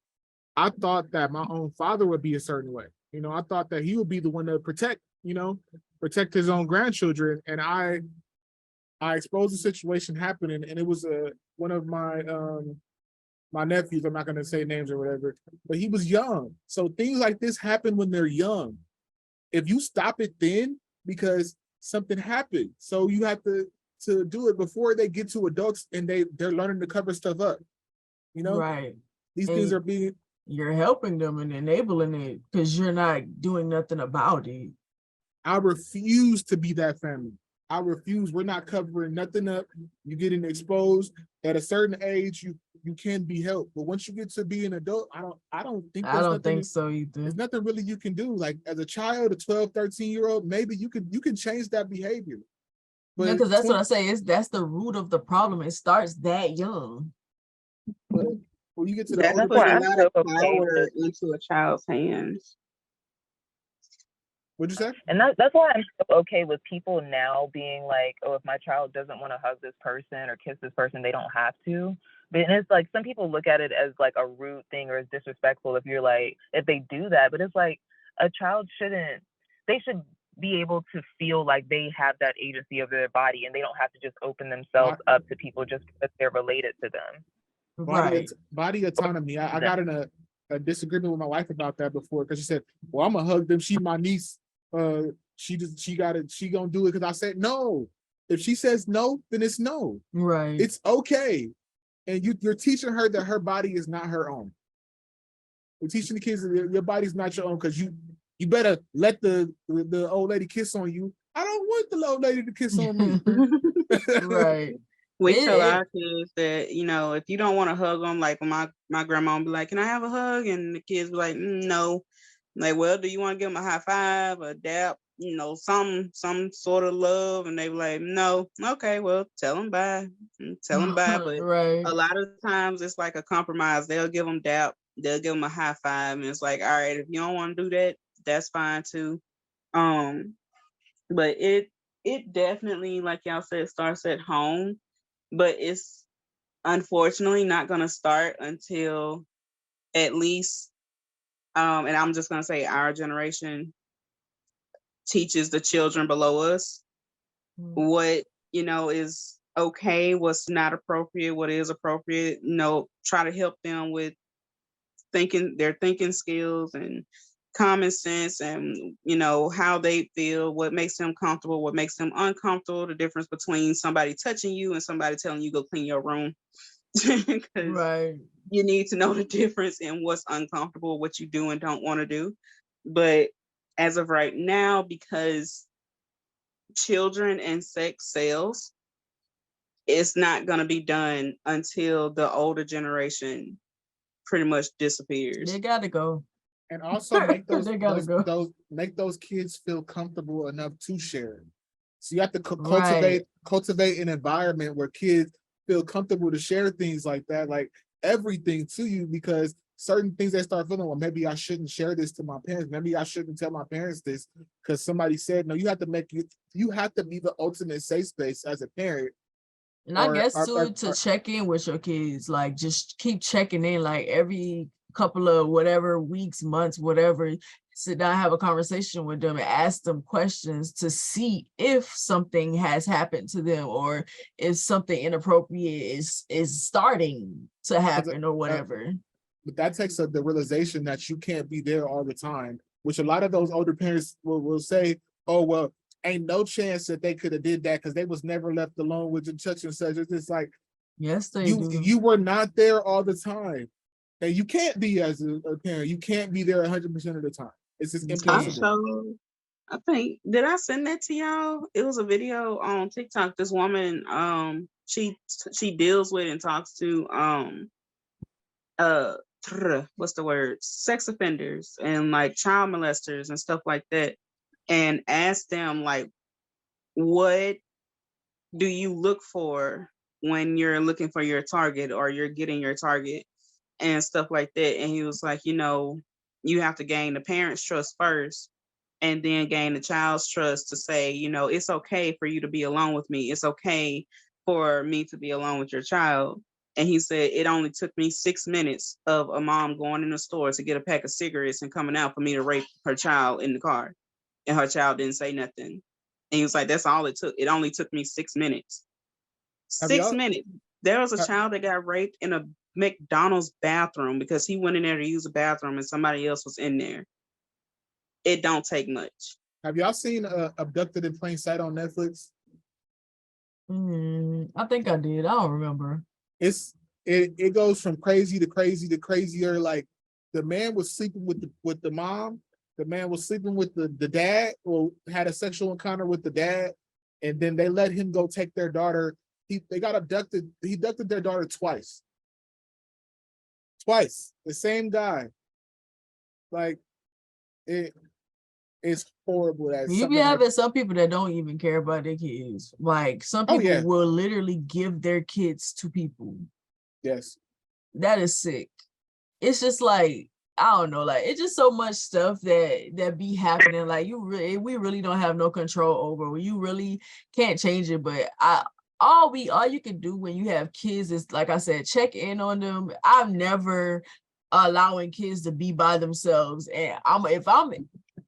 I thought that my own father would be a certain way. I thought that he would be the one to protect his own grandchildren. And I exposed the situation happening, and it was one of my nephews. I'm not going to say names or whatever, but he was young. So things like this happen when they're young. If you stop it then, because something happened, so you have to do it before they get to adults and they're learning to cover stuff up. Right. These things are being. You're helping them and enabling it because you're not doing nothing about it. I refuse to be that family. I refuse. We're not covering nothing up. You're getting exposed. At a certain age, you can be helped. But once you get to be an adult, I don't think so either. There's nothing really you can do. Like as a child, a 12, 13-year-old, maybe you can change that behavior. But because that's what I say, that's the root of the problem. It starts that young. But when you get to the that's older, put a lot of power into a child's hands. What'd you say? And that's why I'm so okay with people now being like, oh, if my child doesn't want to hug this person or kiss this person, they don't have to. But it's like some people look at it as like a rude thing or as disrespectful if they do that. But it's like a child they should be able to feel like they have that agency of their body and they don't have to just open themselves up to people just because they're related to them. Body autonomy. I got in a disagreement with my wife about that before because she said, well, I'm gonna hug them. She's my niece. She gonna do it because I said no. If she says no, then it's no. Right. It's okay. And you're teaching her that her body is not her own. We're teaching the kids that your body's not your own because you better let the old lady kiss on you. I don't want the old lady to kiss on me. Right. We tell our kids that, if you don't want to hug them, like when my grandma would be like, can I have a hug? And the kids be like, no. Like, well, do you want to give them a high five, a dap, some sort of love? And they be like, no. Okay, well, tell them bye. Tell them bye. But a lot of times it's like a compromise. They'll give them dap. They'll give them a high five. And it's like, all right, if you don't want to do that, that's fine too. But it definitely, like y'all said, starts at home. But it's unfortunately not going to start until at least, and I'm just going to say our generation teaches the children below us what, is okay, what's not appropriate, what is appropriate, try to help them with their thinking skills and common sense and, how they feel, what makes them comfortable, what makes them uncomfortable, the difference between somebody touching you and somebody telling you go clean your room. Because you need to know the difference in what's uncomfortable, what you do and don't want to do. But as of right now, because children and sex sells, it's not going to be done until the older generation pretty much disappears. They gotta go. And also make make those kids feel comfortable enough to share. So you have to cultivate an environment where kids feel comfortable to share things like that, like everything to you, because certain things they start feeling, well, maybe I shouldn't share this to my parents. Maybe I shouldn't tell my parents this because somebody said no. You have to be the ultimate safe space as a parent. And I guess to check in with your kids, like just keep checking in, like every couple of whatever weeks, months, whatever, sit down, have a conversation with them and ask them questions to see if something has happened to them or if something inappropriate is starting to happen or whatever. But that takes the realization that you can't be there all the time, which a lot of those older parents will say, oh, well, ain't no chance that they could have did that because they was never left alone with such and such. It's just like, yes, you were not there all the time. And you can't be as a parent. You can't be there 100% of the time. It's just impossible. I think, did I send that to y'all? It was a video on TikTok. This woman, she deals with and talks to what's the word? Sex offenders and like child molesters and stuff like that, and ask them like, what do you look for when you're looking for your target or you're getting your target and stuff like that. And he was like, you have to gain the parents' trust first and then gain the child's trust to say, it's okay for you to be alone with me. It's okay for me to be alone with your child. And he said, it only took me 6 minutes of a mom going in the store to get a pack of cigarettes and coming out for me to rape her child in the car. And her child didn't say nothing. And he was like, that's all it took. It only took me 6 minutes. Have 6 y'all minutes. There was a ha- child that got raped in a McDonald's bathroom because he went in there to use a bathroom and somebody else was in there. It don't take much. have y'all seen Abducted in Plain Sight on Netflix? I think I did. I don't remember. It goes from crazy to crazy to crazier. Like the man was sleeping with the mom. The man was sleeping with the dad, or had a sexual encounter with the dad, and then they let him go take their daughter. They got abducted. He abducted their daughter twice. Twice. The same guy. Like it's horrible that You be something like, having some people that don't even care about their kids. Like some oh people yeah, will literally give their kids to people. yes. That is sick. It's just like, I don't know, like it's just so much stuff that be happening. Like we really don't have no control over. You really can't change it. But all you can do when you have kids is, like I said, check in on them. I'm never allowing kids to be by themselves. And if I'm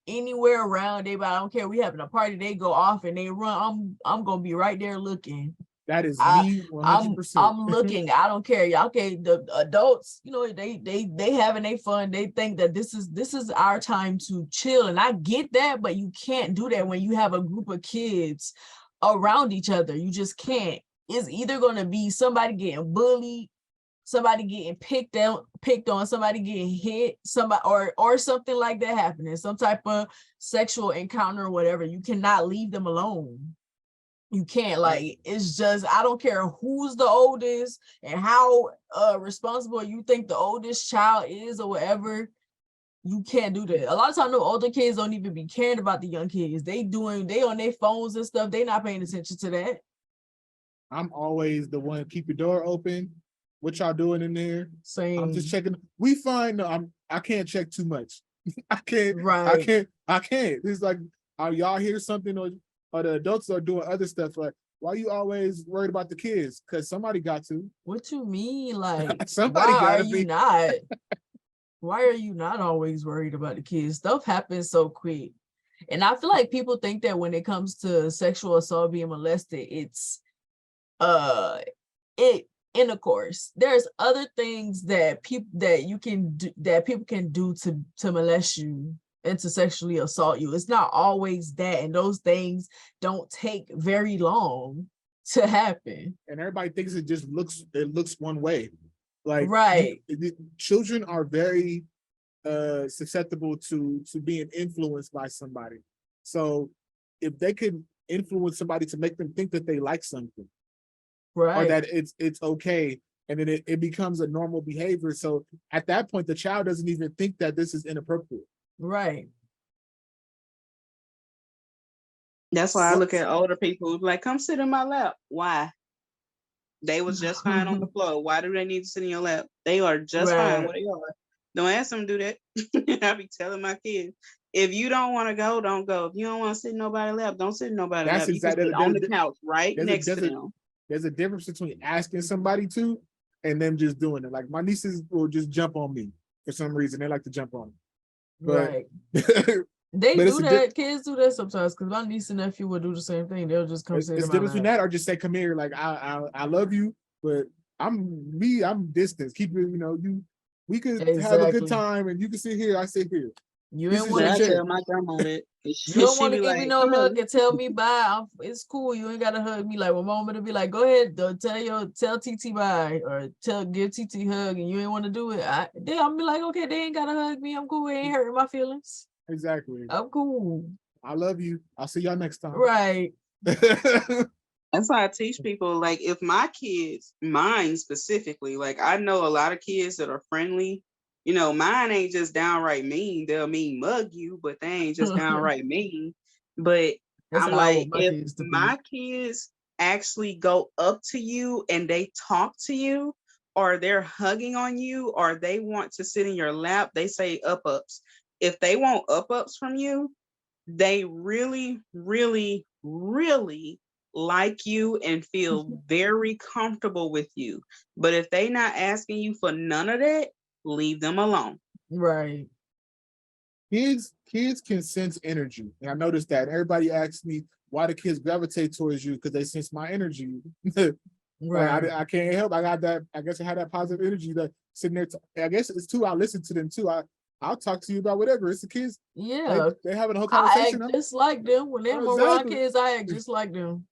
anywhere around they, but I don't care. We having a party, they go off and they run. I'm gonna be right there looking. That is I, me 100%. I'm looking. I don't care. Y'all, okay, the adults, they having their fun. They think that this is our time to chill, and I get that, but you can't do that when you have a group of kids around each other. You just can't. It's either gonna be somebody getting bullied, somebody getting picked on, somebody getting hit, somebody or something like that happening, some type of sexual encounter or whatever. You cannot leave them alone. You can't, like, it's just, I don't care who's the oldest and how responsible you think the oldest child is or whatever. You can't do that. A lot of times the older kids don't even be caring about the young kids. They on their phones and stuff. They not paying attention to that. I'm always the one, keep your door open. What y'all doing in there? Same. I'm just checking. We fine. No, I can't check too much. I can't. Right. I can't. It's like, are y'all hear something, or the adults are doing other stuff? Like, why are you always worried about the kids? Because somebody got to. What you mean? Like, Somebody why gotta are you be. not? Why are you not always worried about the kids? Stuff happens so quick. And I feel like people think that when it comes to sexual assault, being molested, it's intercourse. There's other things that people can do to molest you and to sexually assault you. It's not always that, and those things don't take very long to happen. And everybody thinks it looks one way. Like, right. Children are very susceptible to being influenced by somebody. So if they could influence somebody to make them think that they like something, right, or that it's okay, and then it becomes a normal behavior. So at that point, the child doesn't even think that this is inappropriate. Right. That's why I look at older people like, come sit in my lap. Why? They was just fine on the floor. Why do they need to sit in your lap? They are just fine where they are. Don't ask them to do that. I be telling my kids, if you don't want to go, don't go. If you don't want to sit in nobody's lap, don't sit in nobody's lap. You can sit on the couch right next to them. There's a difference between asking somebody to and them just doing it. Like, my nieces will just jump on me for some reason. They like to jump on me. But, they do that. Kids do that sometimes, because my niece and nephew will do the same thing. They'll just come sit in my lap. It's different between that, or just say, come here. Like, I love you, but I'm distant. Keep it, we could have a good time, and you can sit here, I sit here. You ain't want to tell my grandma that. You don't want to give me no hug and tell me bye. It's cool. You ain't gotta hug me. Like, when mama to be like, go ahead, tell TT bye, or give TT a hug, and you ain't want to do it. I'm be like, okay, they ain't gotta hug me. I'm cool. It ain't hurting my feelings. Exactly. I'm cool. I love you. I'll see y'all next time. Right. That's why I teach people, like, if my kids, mine specifically, like, I know a lot of kids that are friendly Mine ain't just downright mean. They'll mean mug you, but they ain't just downright mean. But That's I'm how I like, want my if kids to be. my kids actually go up to you and they talk to you, or they're hugging on you, or they want to sit in your lap, they say up-ups. If they want up-ups from you, they really, really, really like you and feel very comfortable with you. But if they not asking you for none of that, leave them alone. Right. Kids can sense energy. And I noticed that. Everybody asks me why do kids gravitate towards you, because they sense my energy. Right. I can't help. I got that. I guess I had that positive energy that sitting there. I guess it's too. I listen to them too. I'll talk to you about whatever. It's the kids. Yeah. They having a whole I conversation. act just like them. When they're around kids, I act just like them.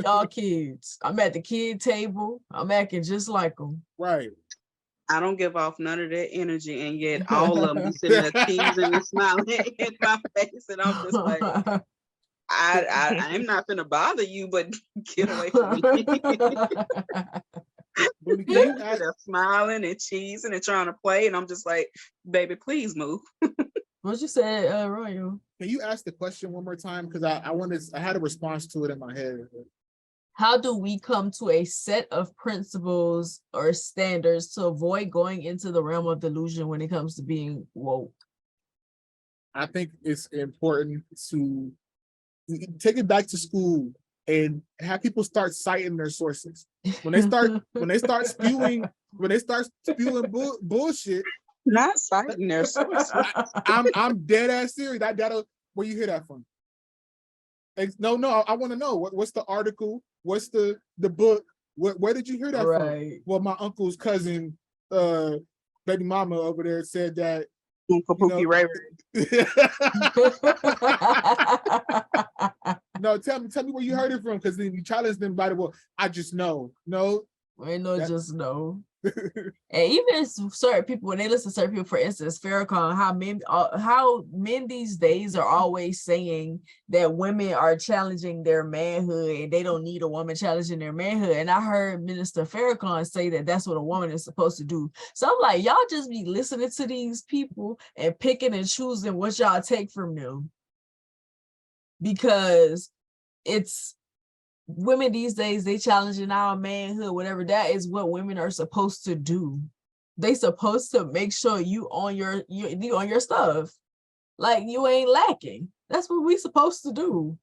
Y'all kids. I'm at the kid table. I'm acting just like them. Right. I don't give off none of that energy, and yet all of them be sitting there teasing and smiling in my face, and I'm just like, I'm not gonna bother you, but get away from me. Boonie, can They you sit ask? there smiling and cheesing and trying to play, and I'm just like, baby, please move. What you said, Royal? Can you ask the question one more time? Because I had a response to it in my head. How do we come to a set of principles or standards to avoid going into the realm of delusion when it comes to being woke? I think it's important to take it back to school and have people start citing their sources. When they start spewing bullshit. Not citing their sources. I'm dead ass serious. That'll where you hear that from? No, I want to know what's the article, what's the book, where did you hear that from? Well, my uncle's cousin, baby mama over there said that. Uncle Pookie Ray. No, tell me where you heard it from, because then you challenge them by the well, I just know. No, ain't no just no. And even certain people, when they listen to certain people, for instance, Farrakhan, how men these days are always saying that women are challenging their manhood and they don't need a woman challenging their manhood. And I heard Minister Farrakhan say that that's what a woman is supposed to do. So I'm like, y'all just be listening to these people and picking and choosing what y'all take from them, because it's women these days, they challenging our manhood, whatever. That is what women are supposed to do. They supposed to make sure you on your stuff, like you ain't lacking. That's what we supposed to do.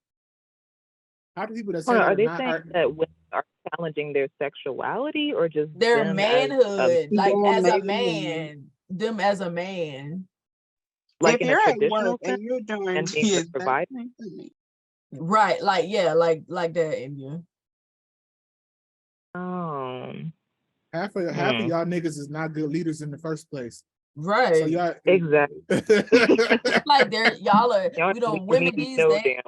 How do people that say are they saying that women are challenging their sexuality or just their manhood, like as a man, them as a man? Like if you're at work and you're doing and being the provider. Right, like that, Endya. Half of y'all niggas is not good leaders in the first place. Right. So y'all exactly. Like women these days,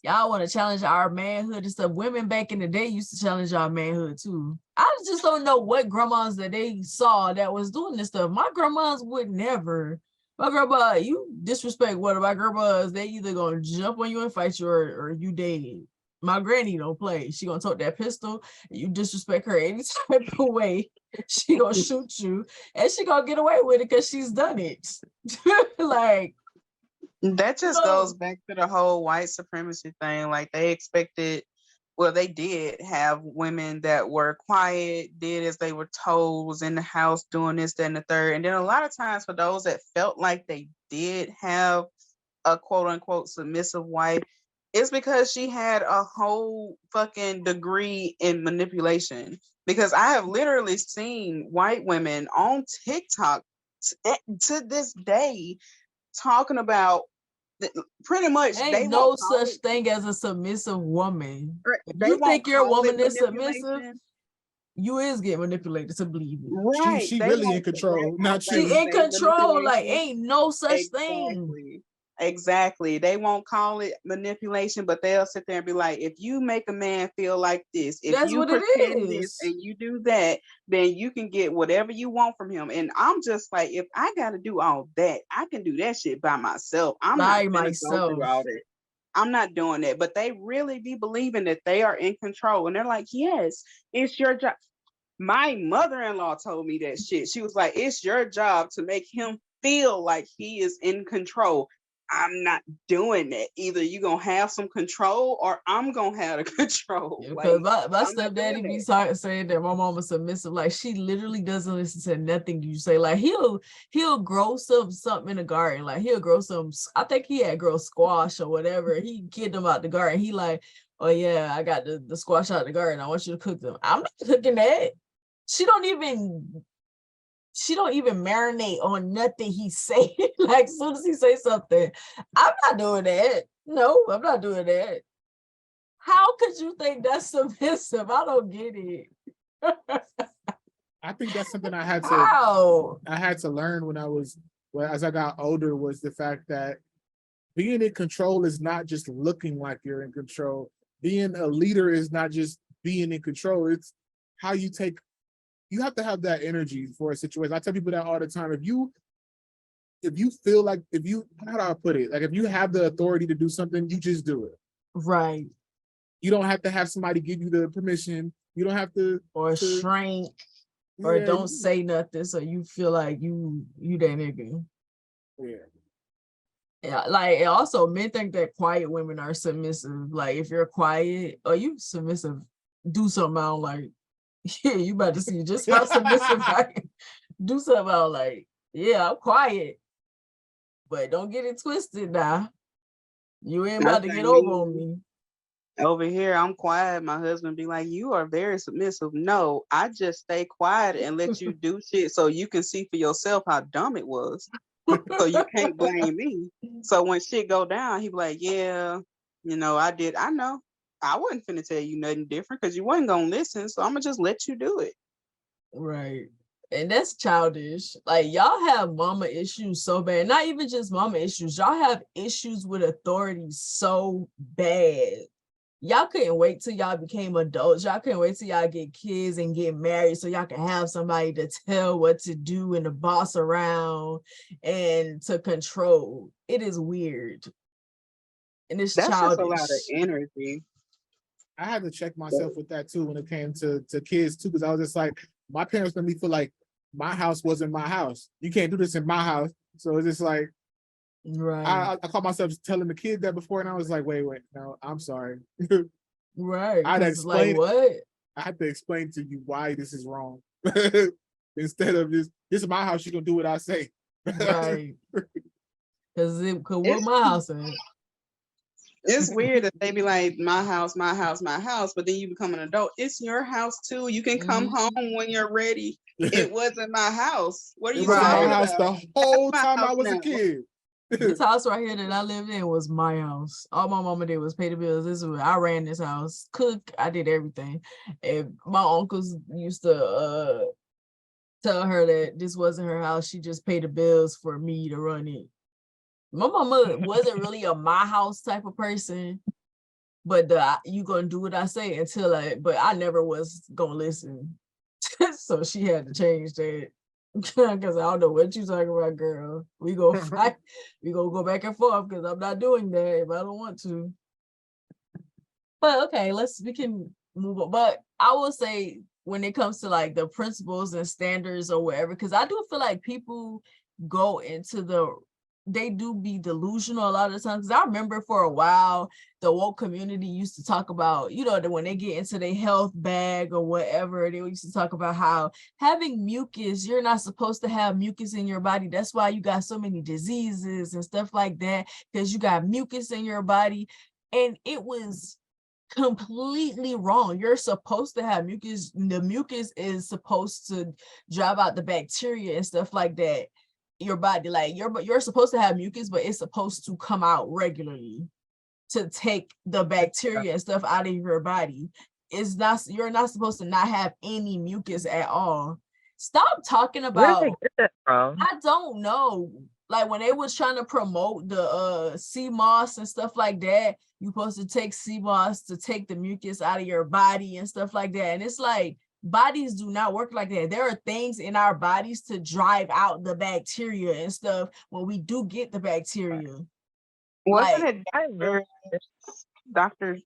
y'all want to challenge our manhood and stuff. Women back in the day used to challenge our manhood too. I just don't know what grandmas that they saw that was doing this stuff. My grandmas would never. My grandma, you disrespect one of my grandmas, they either gonna jump on you and fight you or you dead. My granny don't play. She gonna tote that pistol. You disrespect her any type of way, she gonna shoot you, and she gonna get away with it because she's done it. Like that just goes back to the whole white supremacy thing. Like they did have women that were quiet, did as they were told, was in the house doing this, that, and the third. And then a lot of times for those that felt like they did have a quote unquote submissive wife, it's because she had a whole fucking degree in manipulation. Because I have literally seen white women on TikTok to this day talking about pretty much ain't no such thing as a submissive woman. If you think your woman is submissive, you is getting manipulated to believe it. Right. She really in control, not you. She in control, like ain't no such thing. Exactly. They won't call it manipulation, but they'll sit there and be like, if you make a man feel like this, if that's you pretend this and you do that, then you can get whatever you want from him. And I'm just like, if I gotta do all that, I can do that shit by myself. I'm not gonna go through all that. I'm not doing that. But they really be believing that they are in control. And they're like, yes, it's your job. My mother-in-law told me that shit. She was like, it's your job to make him feel like he is in control. I'm not doing that. Either you gonna have some control or I'm gonna have the control. Because my I'm not doing stepdaddy be that. saying that my mom is submissive. Like she literally doesn't listen to nothing you say. Like he'll grow something in the garden. Like he'll grow some. I think he had grow squash or whatever. He get them out the garden. He like, oh yeah, I got the squash out the garden. I want you to cook them. I'm not cooking that. She don't even marinate on nothing he say. Like as soon as he say something, I'm not doing that. No, I'm not doing that. How could you think that's submissive? I don't get it. I think that's something I had to learn as I got older, was the fact that being in control is not just looking like you're in control. Being a leader is not just being in control. It's how you have to have that energy for a situation. I tell people that all the time. If you feel like, how do I put it? Like if you have the authority to do something, you just do it. Right. You don't have to have somebody give you the permission. You don't have to shrink or don't say nothing so you feel like you that nigga. Yeah. Yeah, like and also men think that quiet women are submissive. Like if you're quiet or you submissive, do something out like, yeah, you about to see just how submissive I can. Do something out like, yeah, I'm quiet, but don't get it twisted now. You ain't about to get over on me. Over here, I'm quiet. My husband be like, you are very submissive. No, I just stay quiet and let you do shit so you can see for yourself how dumb it was. So you can't blame me. So when shit go down, he be like, yeah, I know. I wasn't finna tell you nothing different because you wasn't gonna listen. So I'm gonna just let you do it. Right. And that's childish. Like y'all have mama issues so bad. Not even just mama issues. Y'all have issues with authority so bad. Y'all couldn't wait till y'all became adults. Y'all couldn't wait till y'all get kids and get married so y'all can have somebody to tell what to do and to boss around and to control. It is weird. And it's That's childish. just a lot of energy. I had to check myself with that too when it came to kids too, because I was just like, my parents made me feel like my house wasn't my house. You can't do this in my house. So it's just like, right. I caught myself telling the kid that before, and I was like, wait, no, I'm sorry. Right. I had to explain, like, what? I had to explain to you why this is wrong. Instead of this is my house, you're gonna do what I say. Right. Because what my house at? It's weird that they be like, my house, my house, my house, but then you become an adult. It's your house too. You can come home when you're ready. It wasn't my house. What are you wasn't talking my house about? the whole That's my time I house was a now. kid. This house right here that I lived in was my house. All my mama did was pay the bills. I ran this house, cook, I did everything. And my uncles used to tell her that this wasn't her house. She just paid the bills for me to run it. My mama wasn't really a my house type of person, but you gonna do what I say but I never was gonna listen. So she had to change that. Because I don't know what you talking about, girl. We go fight. We gonna go back and forth because I'm not doing that if I don't want to. But okay, we can move on. But I will say when it comes to like the principles and standards or whatever, because I do feel like people go into they do be delusional a lot of the times. Because I remember for a while, the woke community used to talk about, that when they get into their health bag or whatever, they used to talk about how having mucus, you're not supposed to have mucus in your body. That's why you got so many diseases and stuff like that, because you got mucus in your body. And it was completely wrong. You're supposed to have mucus. The mucus is supposed to drive out the bacteria and stuff like that. Your body, like you're supposed to have mucus, but it's supposed to come out regularly to take the bacteria and stuff out of your body. You're not supposed to not have any mucus at all. Stop talking about. Where did they get that from? I don't know. Like when they was trying to promote the sea moss and stuff like that, you're supposed to take sea moss to take the mucus out of your body and stuff like that. And it's like, bodies do not work like that. There are things in our bodies to drive out the bacteria and stuff when we do get the bacteria. Wasn't Like, it Dr.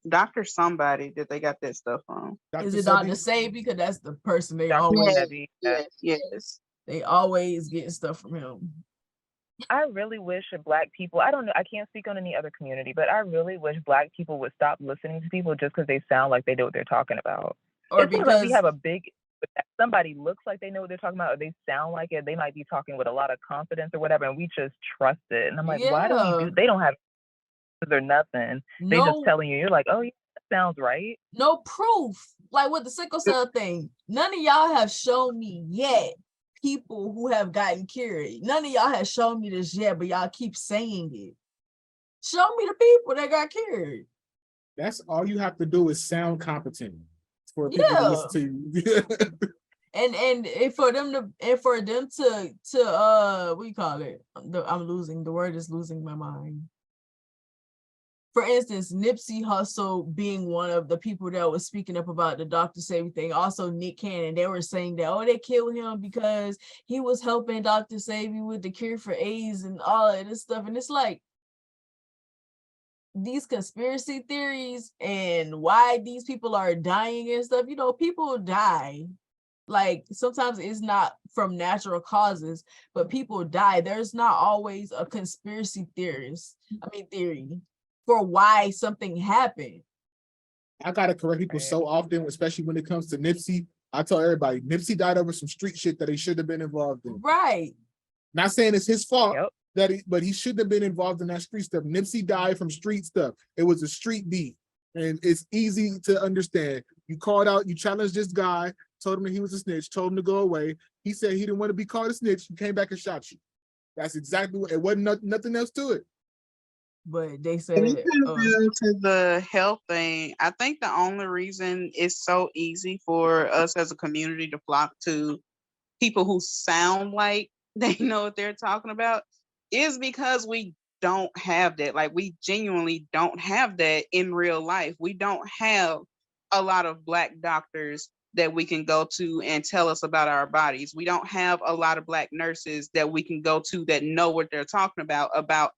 Dr. Somebody that they got that stuff from. Is Dr. it Dr. Sebi, Sebi? Because that's the person they Dr. always Sebi, yeah. Yes. they always getting stuff from him. I really wish that Black people, I don't know, I can't speak on any other community, but I really wish Black people would stop listening to people just because they sound like they know what they're talking about. Or It seems like we because have a big, if somebody looks like they know what they're talking about or they sound like it, they might be talking with a lot of confidence or whatever, and we just trust it. And I'm like, why do we yeah, do, they don't have or nothing. They just no telling you, you're like, oh yeah, that sounds right. no proof. Like with the sickle cell thing, none of y'all have shown me yet people who have gotten cured. None of y'all have shown me this yet, but y'all keep saying it. Show me the people that got cured. that's all you have to do is sound competent for people to Yeah. listen to you. And for them to what do you call it? I'm losing the word is losing my mind. For instance, Nipsey Hussle being one of the people that was speaking up about the Dr. Sebi thing, also Nick Cannon, they were saying that, oh, they killed him because he was helping Dr. Sebi with the cure for AIDS and all of this stuff. And it's like, these conspiracy theories and why these people are dying and stuff, people die. Like sometimes it's not from natural causes, but people die. There's not always a conspiracy theory for why something happened. I gotta correct people so often, especially when it comes to Nipsey. I tell everybody, Nipsey died over some street shit that he should have been involved in. Right. Not saying it's his fault, Yep. but he shouldn't have been involved in that street stuff. Nipsey died from street stuff. It was a street beat. And it's easy to understand. You called out, you challenged this guy, told him that he was a snitch, told him to go away. He said he didn't want to be called a snitch. He came back and shot you. That's exactly what, it wasn't nothing else to it. But they said When it comes down to the health thing, I think the only reason it's so easy for us as a community to flock to people who sound like they know what they're talking about is because we don't have that. Like, we genuinely don't have that in real life. We don't have a lot of Black doctors that we can go to and tell us about our bodies. We don't have a lot of Black nurses that we can go to that know what they're talking about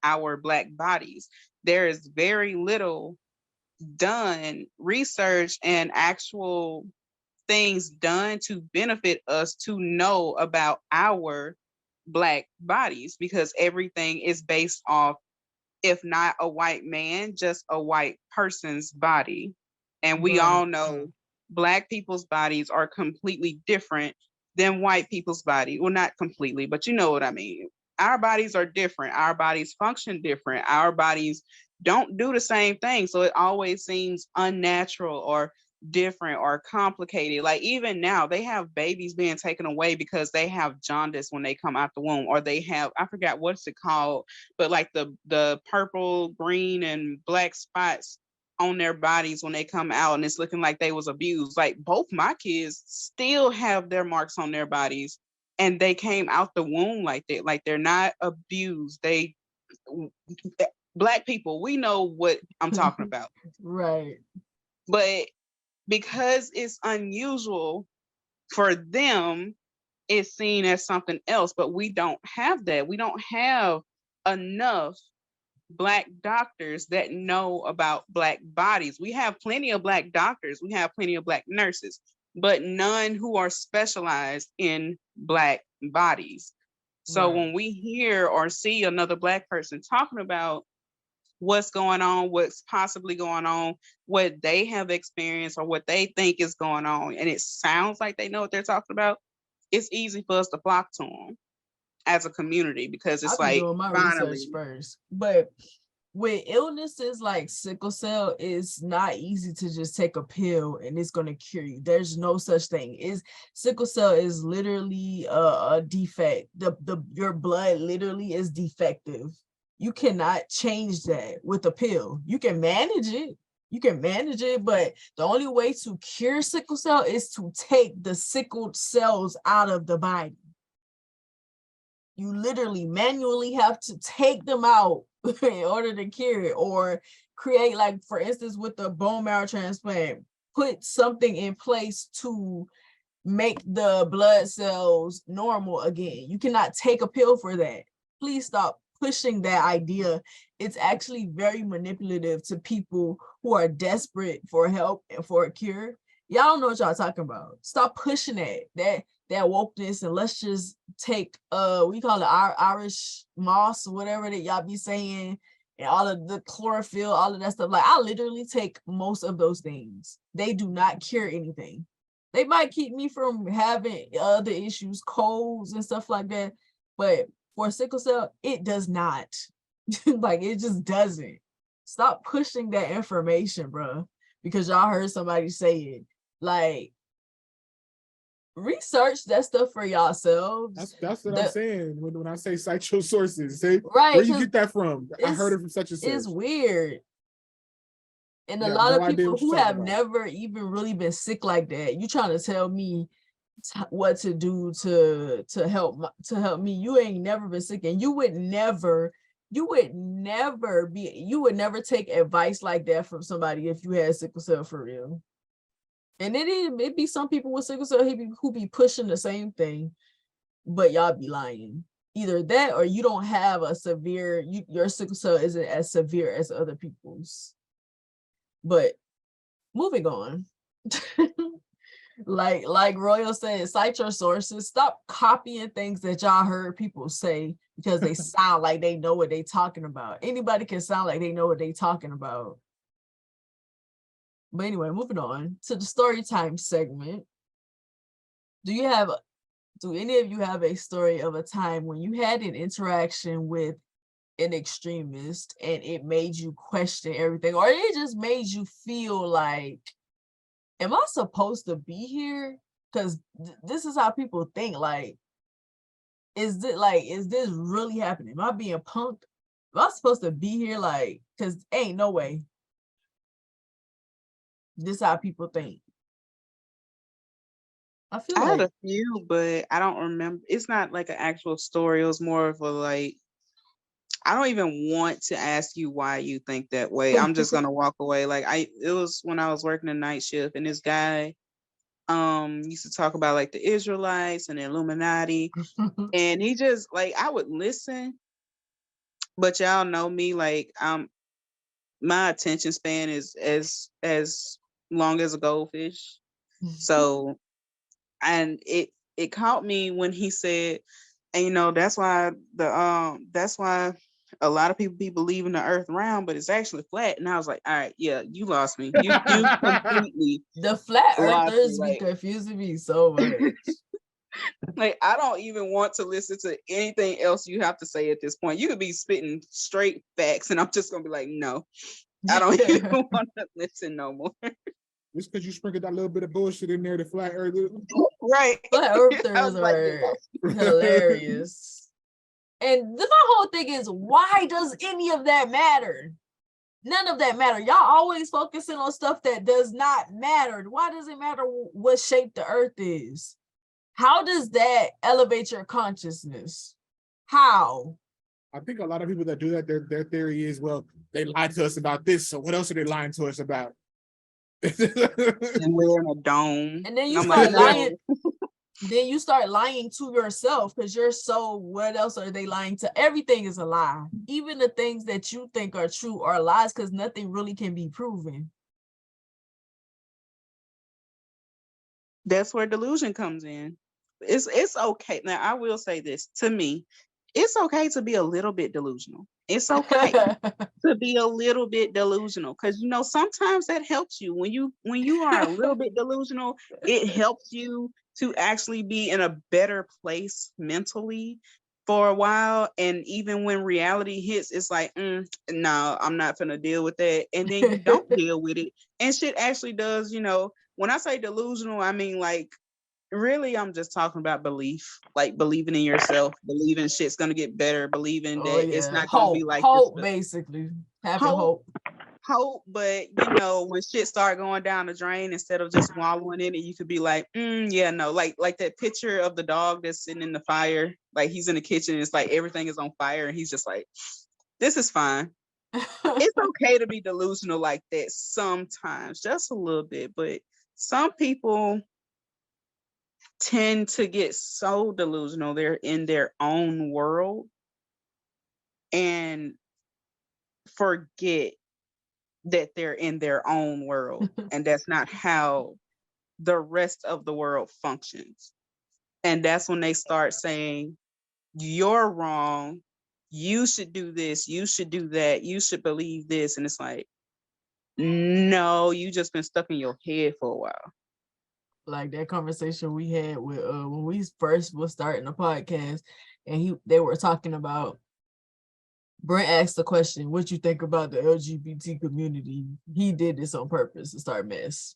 our Black bodies. There is very little done research and actual things done to benefit us to know about our Black bodies, because everything is based off, if not a white man, just a white person's body. And we all know Black people's bodies are completely different than white people's body. Well, not completely, but you know what I mean. Our bodies are different. Our bodies function different. Our bodies don't do the same thing. So it always seems unnatural or different or complicated. Like, even now, they have babies being taken away because they have jaundice when they come out the womb, or they have, I forgot what's it called, but like the purple, green, and Black spots on their bodies when they come out, and it's looking like they was abused. Like, both my kids still have their marks on their bodies, and they came out the womb like that. Like, they're not abused. Black people, we know what I'm talking about. right. But because it's unusual for them, it's seen as something else. But we don't have that. We don't have enough Black doctors that know about Black bodies. We have plenty of Black doctors. We have plenty of Black nurses, but none who are specialized in Black bodies. So Right. when we hear or see another Black person talking about what's going on, what's possibly going on, what they have experienced or what they think is going on, and it sounds like they know what they're talking about, it's easy for us to flock to them as a community, because I'll it's be like, doing my finally. research first. But with illnesses like sickle cell, it's not easy to just take a pill and it's going to cure you. There's no such thing. Sickle cell is literally a defect. Your blood literally is defective. You cannot change that with a pill. You can manage it, but the only way to cure sickle cell is to take the sickled cells out of the body. You literally manually have to take them out in order to cure it, or create, like, for instance, with the bone marrow transplant, put something in place to make the blood cells normal again. You cannot take a pill for that. Please stop pushing that idea, it's actually very manipulative to people who are desperate for help and for a cure. Y'all don't know what y'all talking about. Stop pushing that wokeness, and let's just take we call it our Irish moss or whatever that y'all be saying, and all of the chlorophyll, all of that stuff. Like, I literally take most of those things. They do not cure anything. They might keep me from having other issues, colds and stuff like that, but for sickle cell, it does not. Like, it just doesn't. Stop pushing that information, bro, because y'all heard somebody say it. Like, research that stuff for yourselves. That's what I'm saying when I say cite your sources. Say, right, where you get that from? I heard it from such and such. It's weird. And a Yeah, lot no of idea people what you're who talking have about. never even really been sick like that, you trying to tell me what to do to help me. You ain't never been sick, and you would never take advice like that from somebody if you had sickle cell for real. And it be some people with sickle cell who be pushing the same thing, but y'all be lying. Either that, or you don't have a severe, your sickle cell isn't as severe as other people's. But moving on. like Royal said, cite your sources. Stop copying things that y'all heard people say because they sound like they know what they talking about. Anybody can sound like they know what they talking about. But anyway, moving on to the story time segment. Do any of you have a story of a time when you had an interaction with an extremist and it made you question everything, or it just made you feel like, am I supposed to be here? Because this is how people think. Like, is this really happening? Am I being punked? Am I supposed to be here? Like, because ain't no way. This is how people think. I feel I had like a few, but I don't remember. It's not like an actual story. It was more of a like, I don't even want to ask you why you think that way. I'm just gonna walk away. Like, it was when I was working a night shift, and this guy used to talk about like the Israelites and the Illuminati, and he just like, I would listen, but y'all know me, like, my attention span is as long as a goldfish. So, and it caught me when he said, and that's why a lot of people be believing the earth round, but it's actually flat. And I was like, all right, yeah, you lost me. You completely the flat lost me. earthers be confusing me so much. Like, I don't even want to listen to anything else you have to say at this point. You could be spitting straight facts, and I'm just gonna be like, no, I don't even want to listen no more. Just because you sprinkled that little bit of bullshit in there, the flat earth. Right. Flat I earthers was like, are hilarious. And my whole thing is, why does any of that matter? None of that matter. Y'all always focusing on stuff that does not matter. Why does it matter what shape the earth is? How does that elevate your consciousness? How? I think a lot of people that do that, their theory is, well, they lied to us about this, so what else are they lying to us about? and we're in a dome. And then you I'm start like, lying. Then you start lying to yourself because you're so, what else are they lying to? Everything is a lie. Even the things that you think are true are lies because nothing really can be proven. that's where delusion comes in. It's okay. Now, I will say this, to me, it's okay to be a little bit delusional. It's okay to be a little bit delusional, because sometimes that helps you. When you are a little bit delusional, it helps you to actually be in a better place mentally for a while. And even when reality hits, it's like, no, I'm not gonna deal with that. And then you don't deal with it, and shit actually does. When I say delusional, I mean, like, really, I'm just talking about belief, like believing in yourself, believing shit's gonna get better, believing Oh that it's yeah, not gonna be like this. hope, basically having Hope, hope. but when shit start going down the drain, instead of just wallowing in it, you could be like, yeah, no, like that picture of the dog that's sitting in the fire, like he's in the kitchen, and it's like everything is on fire, and he's just like, this is fine. It's okay to be delusional like that sometimes, just a little bit, but some people tend to get so delusional they're in their own world and forget that they're in their own world, and that's not how the rest of the world functions. And that's when they start saying, you're wrong, you should do this, you should do that, you should believe this. And it's like, no, you just been stuck in your head for a while. Like that conversation we had with when we first was starting the podcast, and they were talking about, Brent asked the question, what you think about the LGBT community? He did this on purpose to start mess.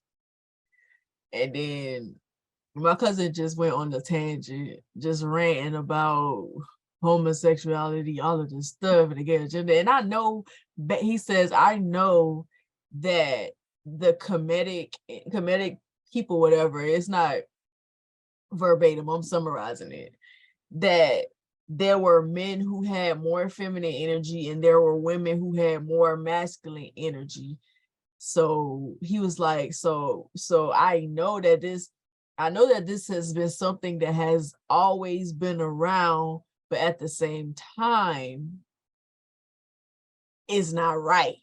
And then my cousin just went on the tangent, just ranting about homosexuality, all of this stuff, and the gay agenda. And I know, he says, I know that the comedic people, whatever, it's not verbatim, I'm summarizing it, that there were men who had more feminine energy and there were women who had more masculine energy. So he was like, so I know that this has been something that has always been around, but at the same time, it's not right.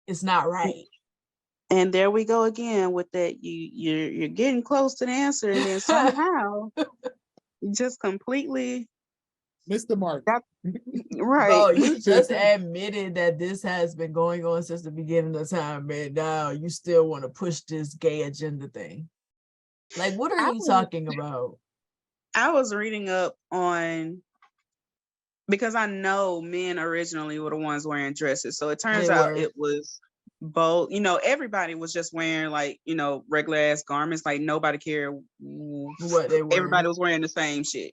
It's not right. And there we go again with that. You're getting close to the answer, and then somehow you just completely Missed the mark. right. Bro, you just admitted that this has been going on since the beginning of time, man. Now you still want to push this gay agenda thing. Like, what are you talking about? I was reading up on, because I know men originally were the ones wearing dresses. So it turns out it was both, everybody was just wearing like, regular ass garments. Like nobody cared what they were. Everybody was wearing the same shit.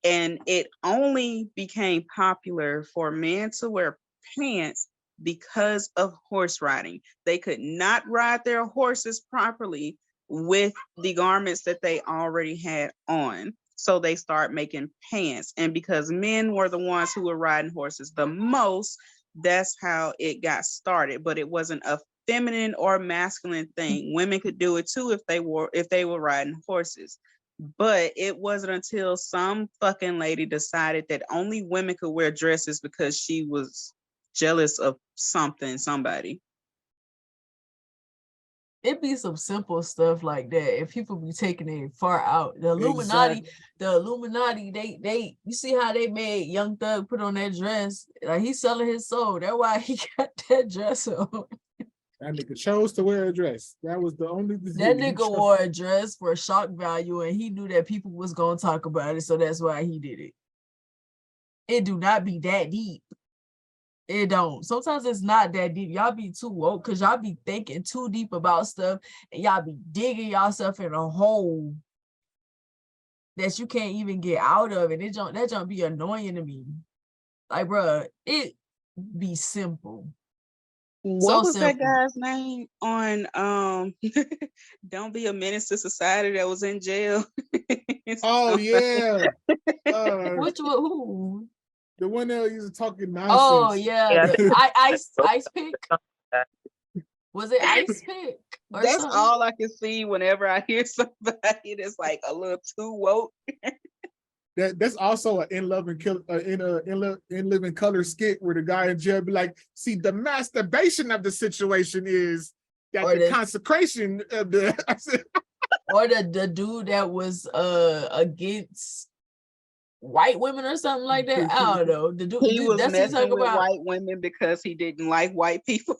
And it only became popular for men to wear pants because of horse riding. They could not ride their horses properly with the garments that they already had on. So they start making pants. And because men were the ones who were riding horses the most, that's how it got started. But it wasn't a feminine or masculine thing. Women could do it too if they were riding horses. But it wasn't until some fucking lady decided that only women could wear dresses because she was jealous of somebody. It'd be some simple stuff like that. If people be taking it far out, the Illuminati, they you see how they made Young Thug put on that dress? Like, he's selling his soul. That's why he got that dress on. That nigga chose to wear a dress. That was the only That decision. nigga wore a dress for shock value, and he knew that people was gonna talk about it, so that's why he did it. It do not be that deep. It don't. Sometimes it's not that deep. Y'all be too woke because y'all be thinking too deep about stuff, and y'all be digging yourself in a hole that you can't even get out of it. That don't be annoying to me. Like, bruh, it be simple. What was that guy's name on Don't Be a Menace to Society that was in jail? Oh yeah. Who? The one that used to talking nonsense. Oh yeah. Ice Pick. Was it Ice Pick? That's something? all I can see whenever I hear somebody that's like a little too woke. That's also an In Living Color skit where the guy in jail be like, see, the masturbation of the situation is that the consecration of the or the dude that was against white women or something like that. I don't know. The dude he was messing with about white women because he didn't like white people.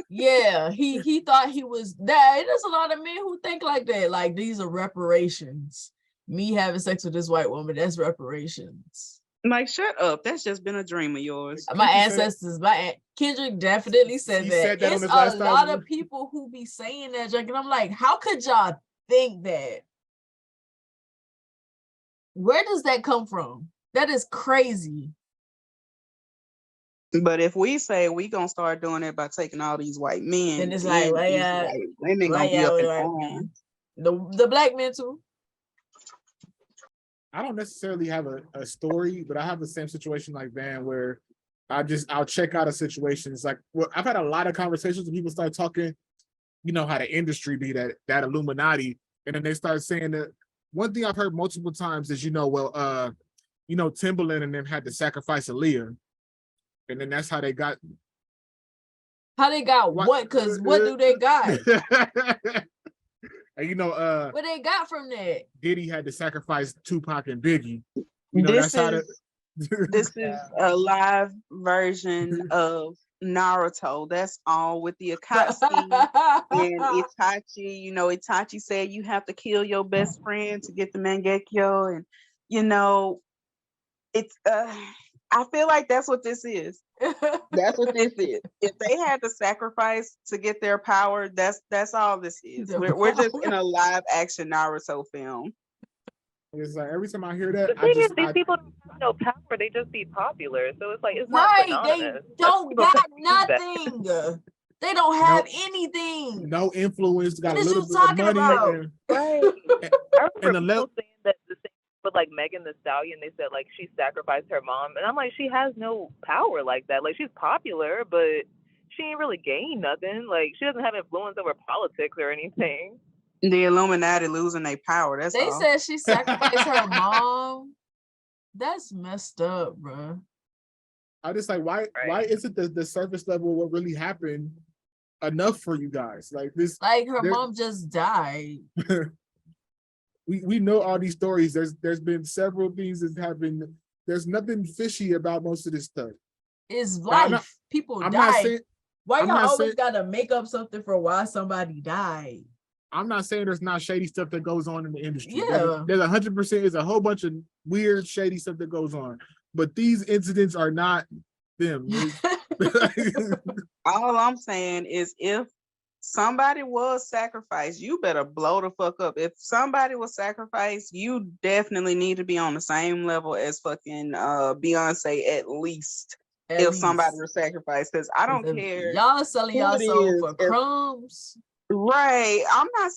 Yeah, he thought he was that. There's a lot of men who think like that. Like, these are reparations. Me having sex with this white woman, that's reparations. Like, shut up. That's just been a dream of yours. My ancestors, Kendrick definitely said that. Said that it's a lot of people who be saying that, and I'm like, how could y'all think that? Where does that come from? That is crazy. But if we say we gonna start doing it by taking all these white men, then it's like, white women gonna be up in arms. The black men too. I don't necessarily have a story, but I have the same situation like Van, where I'll check out a situation. It's like, well, I've had a lot of conversations when people start talking, how the industry be that Illuminati, and then they start saying that. One thing I've heard multiple times is, Timberland and them had to sacrifice Aaliyah, and then that's how they got. How they got what? Because what do they got? And What they got from that? Diddy had to sacrifice Tupac and Biggie. This that's how is this is a live version of Naruto. That's all with the Akatsuki and Itachi. Itachi said you have to kill your best friend to get the Mangekyo, and it's I feel like that's what this is. That's what this is. If they had to sacrifice to get their power, that's all this is. We're just in a live action Naruto film. It's like every time I hear that, The thing is, these people don't have no power. They just be popular. So it's like it's not right. synonymous. They don't got nothing. They don't have anything. No influence. Got What a is little you bit of talking money. about? Right. I remember people saying that the same with like Megan Thee Stallion. They said like she sacrificed her mom, and I'm like, she has no power like that. Like she's popular, but she ain't really gained nothing. Like she doesn't have influence over politics or anything. The Illuminati losing their power. That's They all. said she sacrificed her mom. That's messed up, bro. I just like why isn't the surface level of what really happened enough for you guys? Like this, like her mom just died. we know all these stories. There's been several things that have been. There's nothing fishy about most of this stuff. It's life. People die. Why y'all always gotta make up something for why somebody died? I'm not saying there's not shady stuff that goes on in the industry. Yeah. There's 100%. There's a whole bunch of weird, shady stuff that goes on. But these incidents are not them. All I'm saying is if somebody was sacrificed, you better blow the fuck up. If somebody was sacrificed, you definitely need to be on the same level as fucking Beyonce at least. Somebody was sacrificed, because I don't care. Y'all selling y'all soul for crumbs. Right. I'm not,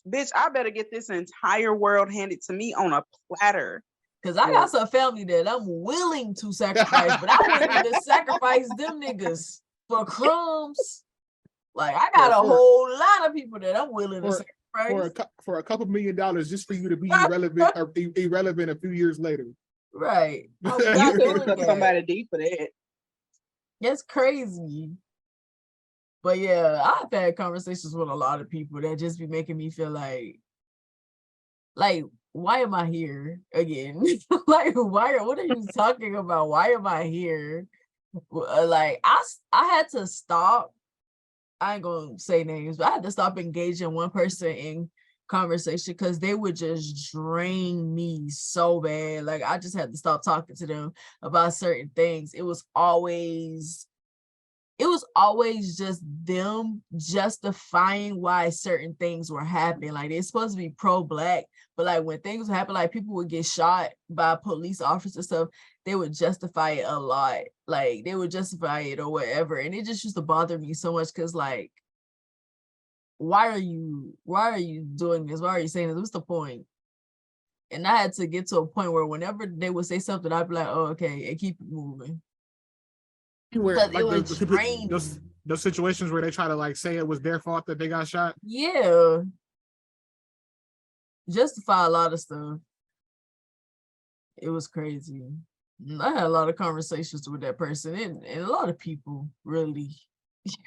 bitch, I better get this entire world handed to me on a platter. Because I got some family that I'm willing to sacrifice, but I'm willing to sacrifice them niggas for crumbs. Like, I got a whole lot of people that I'm willing to sacrifice. For a couple $1 million just for you to be irrelevant a few years later. Right. You couldn't put somebody deep for that. That's crazy. But yeah, I've had conversations with a lot of people that just be making me feel like, why am I here again? Like, what are you talking about? Why am I here? Like, I had to stop. I ain't gonna say names, but I had to stop engaging one person in conversation because they would just drain me so bad. Like, I just had to stop talking to them about certain things. It was always just them justifying why certain things were happening. Like, they're supposed to be pro-Black, but like when things happen, like people would get shot by police officers and stuff, they would justify it a lot. Like, they would justify it or whatever. And it just used to bother me so much because, like, why are you doing this? Why are you saying this? What's the point? And I had to get to a point where whenever they would say something, I'd be like, oh, okay, and keep it moving. Because like those situations where they try to like say it was their fault that they got shot. Yeah. Justify a lot of stuff. It was crazy. I had a lot of conversations with that person and a lot of people really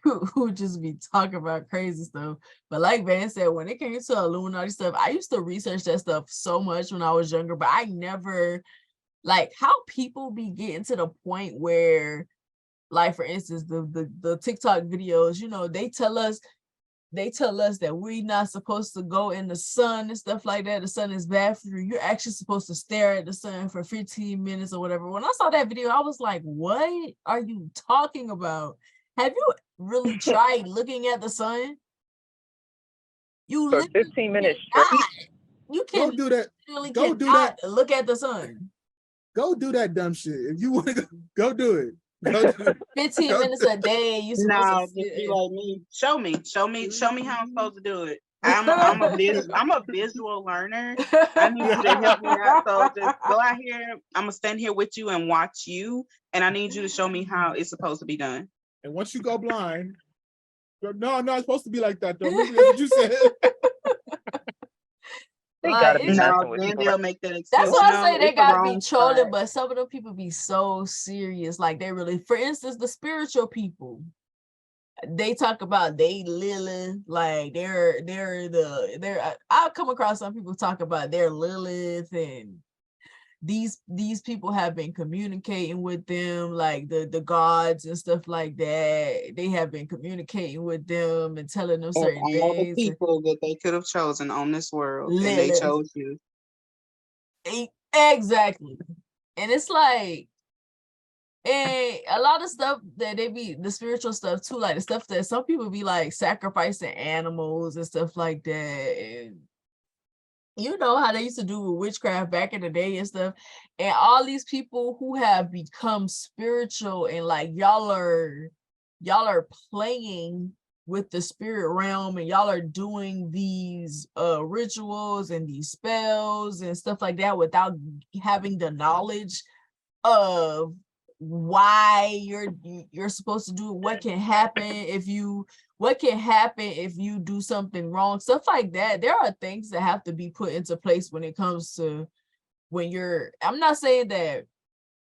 who just be talking about crazy stuff. But like Van said, when it came to Illuminati stuff, I used to research that stuff so much when I was younger, but I never, like, how people be getting to the point where, like, for instance, the TikTok videos, they tell us that we're not supposed to go in the sun and stuff like that. The sun is bad for you. You're actually supposed to stare at the sun for 15 minutes or whatever. When I saw that video, I was like, what are you talking about? Have you really tried looking at the sun? You for 15 minutes straight. You can do that. Go do that. Look at the sun. Go do that dumb shit. If you want to go do it. Go do it. 15 minutes a day. You just be like me. Show me how I'm supposed to do it. I'm a visual learner. I need you to help me out. So just go out here. I'm gonna stand here with you and watch you, and I need you to show me how it's supposed to be done. And once you go blind, no, it's supposed to be like that though. Remember what you said. They Like gotta be it's just, No, messing with then people. they'll make that that's excuse. why I No, say they it's the gotta be wrong trolling, side. but some of them people be so serious. Like they really, for instance, the spiritual people. They talk about they Lilith, like I've come across some people talk about their Lilith, and these people have been communicating with them, like the gods and stuff like that. They have been communicating with them and telling them Of certain all the things. people that they could have chosen on this world, and they Lilith. chose you. Exactly. And it's like, and a lot of stuff that they be the spiritual stuff too, like the stuff that some people be like sacrificing animals and stuff like that. And you know how they used to do with witchcraft back in the day and stuff. And all these people who have become spiritual and like y'all are playing with the spirit realm, and y'all are doing these rituals and these spells and stuff like that without having the knowledge of why you're supposed to do it, what can happen if you do something wrong, stuff like that. There are things that have to be put into place when it comes to I'm not saying that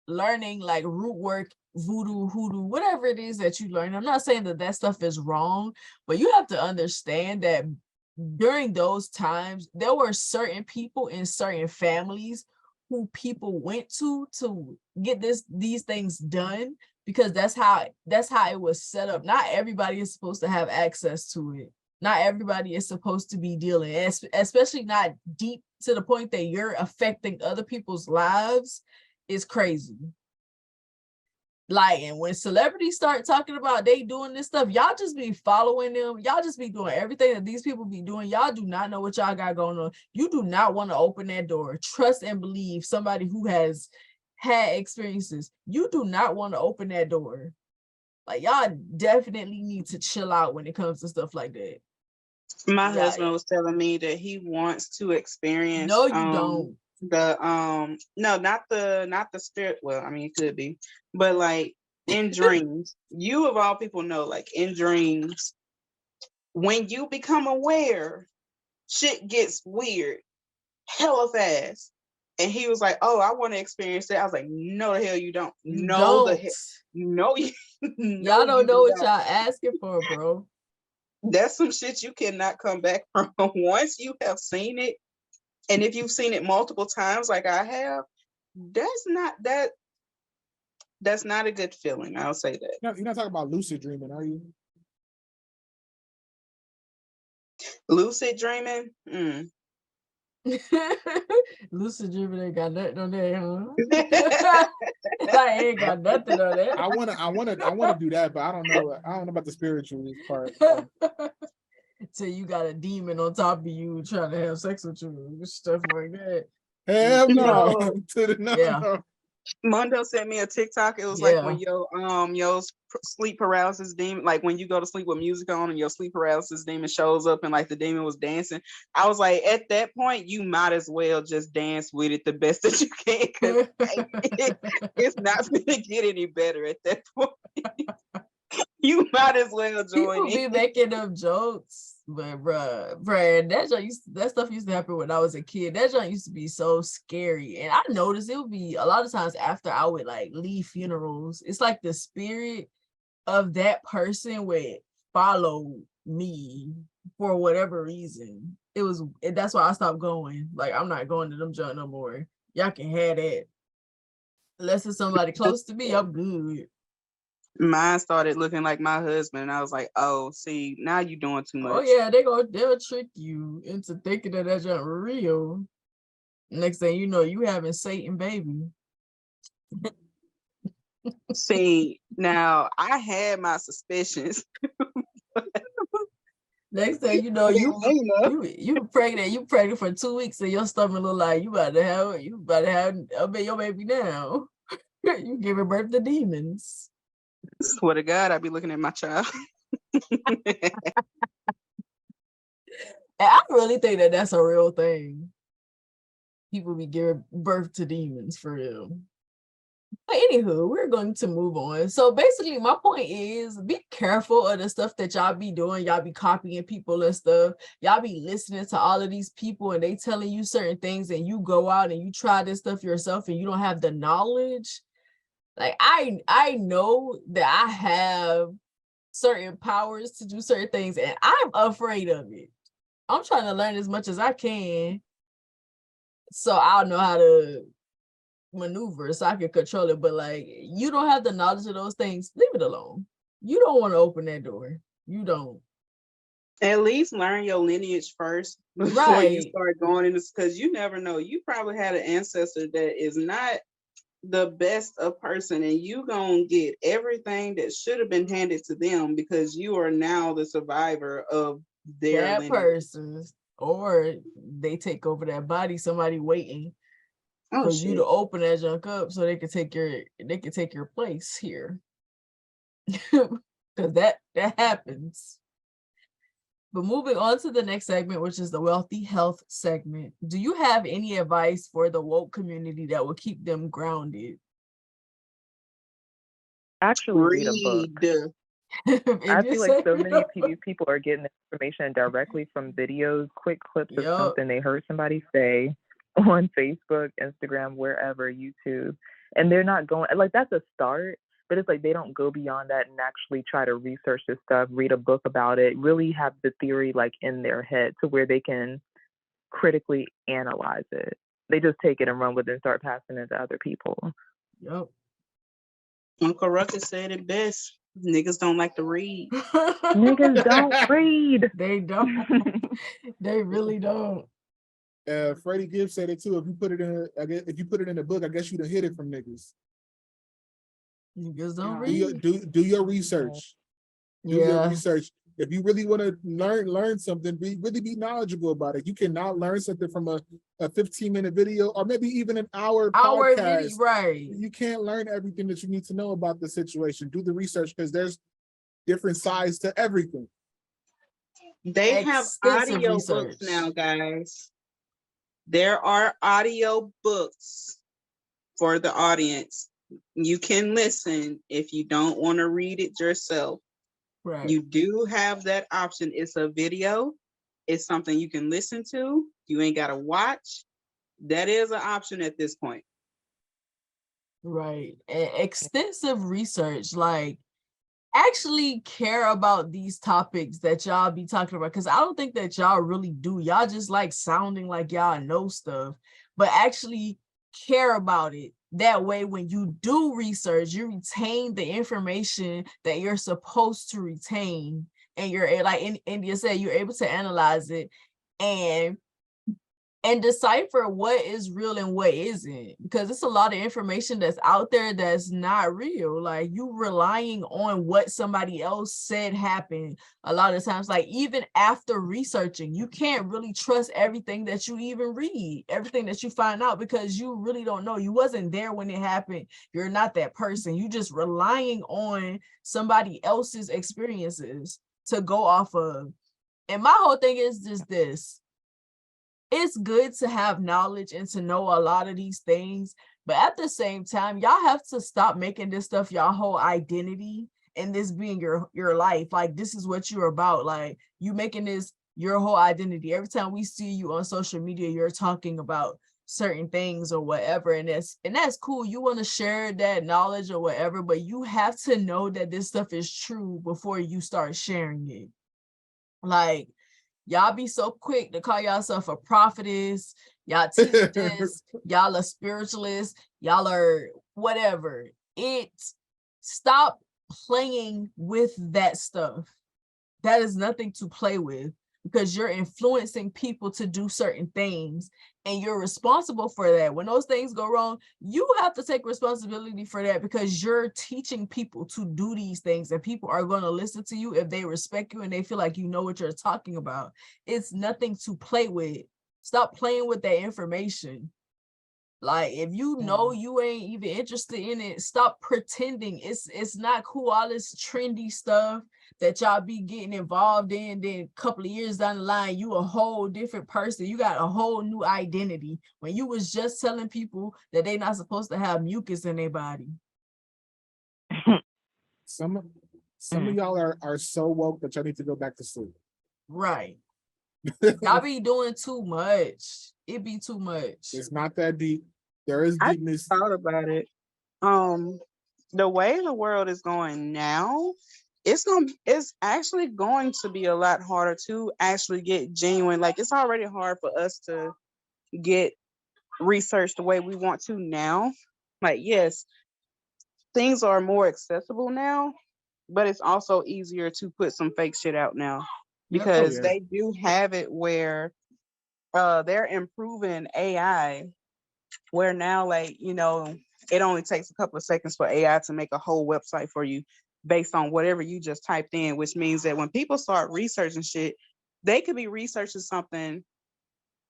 learning like root work, voodoo, hoodoo, whatever it is that you learn, I'm not saying that stuff is wrong, but you have to understand that during those times there were certain people in certain families who people went to get these things done, because that's how it was set up. Not everybody is supposed to have access to it. Not everybody is supposed to be dealing, especially not deep to the point that you're affecting other people's lives. Is crazy. Like, and when celebrities start talking about they doing this stuff, y'all just be following them. Y'all just be doing everything that these people be doing. Y'all do not know what y'all got going on. You do not want to open that door. Trust and believe somebody who has had experiences. You do not want to open that door. Like, y'all definitely need to chill out when it comes to stuff like that. My Like, husband was telling me that he wants to experience no, you don't. no, not the spirit. Well, I mean, it could be, but like in dreams, you of all people know, like in dreams, when you become aware, shit gets weird hella fast. And he was like, "Oh, I want to experience that." I was like, "No, the hell you don't. You No, the don't. hell, no, you, no, Y'all don't you know do what not. y'all asking for, bro. That's some shit you cannot come back from. Once you have seen it, and if you've seen it multiple times, like I have, that's not a good feeling. I'll say that. You're not talking about lucid dreaming, are you? Lucid dreaming. Lucid dreaming ain't got nothing on there, huh? I ain't got nothing on there. I wanna do that, but I don't know about the spiritual part. So you got a demon on top of you trying to have sex with you, stuff like that. Hell no. No. Yeah. No. Mondo sent me a TikTok. It was like when your sleep paralysis demon, like when you go to sleep with music on and your sleep paralysis demon shows up and like the demon was dancing. I was like, at that point, you might as well just dance with it the best that you can, because it's not going to get any better at that point. You might as well join People be it. making up jokes, but bruh, that stuff used to happen when I was a kid. That joint used to be so scary, and I noticed it would be a lot of times after I would like leave funerals. It's like the spirit of that person would follow me for whatever reason. That's why I stopped going. Like, I'm not going to them junk no more. Y'all can have that. Unless it's somebody close to me, I'm good. Mine started looking like my husband, and I was like, "Oh, see, now you're doing too much." Oh yeah, they'll trick you into thinking that that's junk real. Next thing you know, you having Satan baby. See, now I had my suspicions. Next thing you know, you pregnant. You pregnant for 2 weeks, and your stomach look like you about to have your baby now. You giving birth to demons. Swear to God, I'd be looking at my child. And I really think that that's a real thing. People be giving birth to demons for real. But anywho, we're going to move on. So basically, my point is be careful of the stuff that y'all be doing. Y'all be copying people and stuff. Y'all be listening to all of these people and they telling you certain things, and you go out and you try this stuff yourself and you don't have the knowledge. Like I know that I have certain powers to do certain things, and I'm afraid of it. I'm trying to learn as much as I can so I'll know how to maneuver so I can control it. But like, you don't have the knowledge of those things, leave it alone. You don't want to open that door. You don't. At least learn your lineage first before you Right. start going into, because you never know. You probably had an ancestor that is not the best of person, and you gonna get everything that should have been handed to them because you are now the survivor of their That lineage. person, or they take over that body, somebody waiting Oh for you shit. to open that junk up so they can take your place here. Because that happens. But moving on to the next segment, which is the wealthy health segment. Do you have any advice for the woke community that will keep them grounded? Actually, read a book. Read. I feel like so many people are getting information directly from videos, quick clips of Yup. something they heard somebody say on Facebook, Instagram, wherever, YouTube, and they're not going, like, that's a start, but it's like they don't go beyond that and actually try to research this stuff, read a book about it, really have the theory like in their head to where they can critically analyze it. They just take it and run with it and start passing it to other people. Yep. Uncle Ruckus said it best. Niggas don't like to read. Niggas don't read. They don't. They really don't. Freddie Gibbs said it too. If you put it in a book, I guess you done hit it from niggas. Niggas don't Do read. Do your research. Do your Yeah. research. If you really want to learn something, really be knowledgeable about it. You cannot learn something from a 15-minute video or maybe even an hour podcast. Video, right. You can't learn everything that you need to know about the situation. Do the research because there's different sides to everything. They have Extensive audio research. books now, guys. There are audio books for the audience. You can listen if you don't want to read it yourself. Right. You do have that option. It's a video. It's something you can listen to. You ain't got to watch. That is an option at this point. Right. Extensive research, like actually care about these topics that y'all be talking about, because I don't think that y'all really do. Y'all just like sounding like y'all know stuff, but actually care about it. That way, when you do research, you retain the information that you're supposed to retain, and you're like Endya said, you're able to analyze it and decipher what is real and what isn't, because it's a lot of information that's out there that's not real. Like, you relying on what somebody else said happened a lot of times. Like, even after researching, you can't really trust everything that you even read, everything that you find out, because you really don't know. You wasn't there when it happened. You're not that person. You just relying on somebody else's experiences to go off of. And my whole thing is just this: it's good to have knowledge and to know a lot of these things, but at the same time, y'all have to stop making this stuff your whole identity and this being your life. Like, this is what you're about. Like, you making this your whole identity. Every time we see you on social media, you're talking about certain things or whatever, and that's cool. You want to share that knowledge or whatever, but you have to know that this stuff is true before you start sharing it. Like, y'all be so quick to call yourself a prophetess, y'all teach this, y'all are spiritualists, y'all are whatever. Stop playing with that stuff. That is nothing to play with, because you're influencing people to do certain things and you're responsible for that. When those things go wrong, you have to take responsibility for that, because you're teaching people to do these things, and people are going to listen to you if they respect you and they feel like you know what you're talking about. It's nothing to play with. Stop playing with that information. Like, if you know you ain't even interested in it, stop pretending. It's not cool, all this trendy stuff that y'all be getting involved in. Then a couple of years down the line, you a whole different person. You got a whole new identity when you was just telling people that they not supposed to have mucus in their body. Some of y'all are so woke that y'all need to go back to sleep. Right. Y'all be doing too much. It be too much. It's not that deep. There is I deepness. thought about it. The way the world is going now, it's actually going to be a lot harder to actually get genuine. Like, it's already hard for us to get research the way we want to now. Like, yes, things are more accessible now, but it's also easier to put some fake shit out now because yeah. they do have it where they're improving AI, where now, like, it only takes a couple of seconds for AI to make a whole website for you based on whatever you just typed in, which means that when people start researching shit, they could be researching something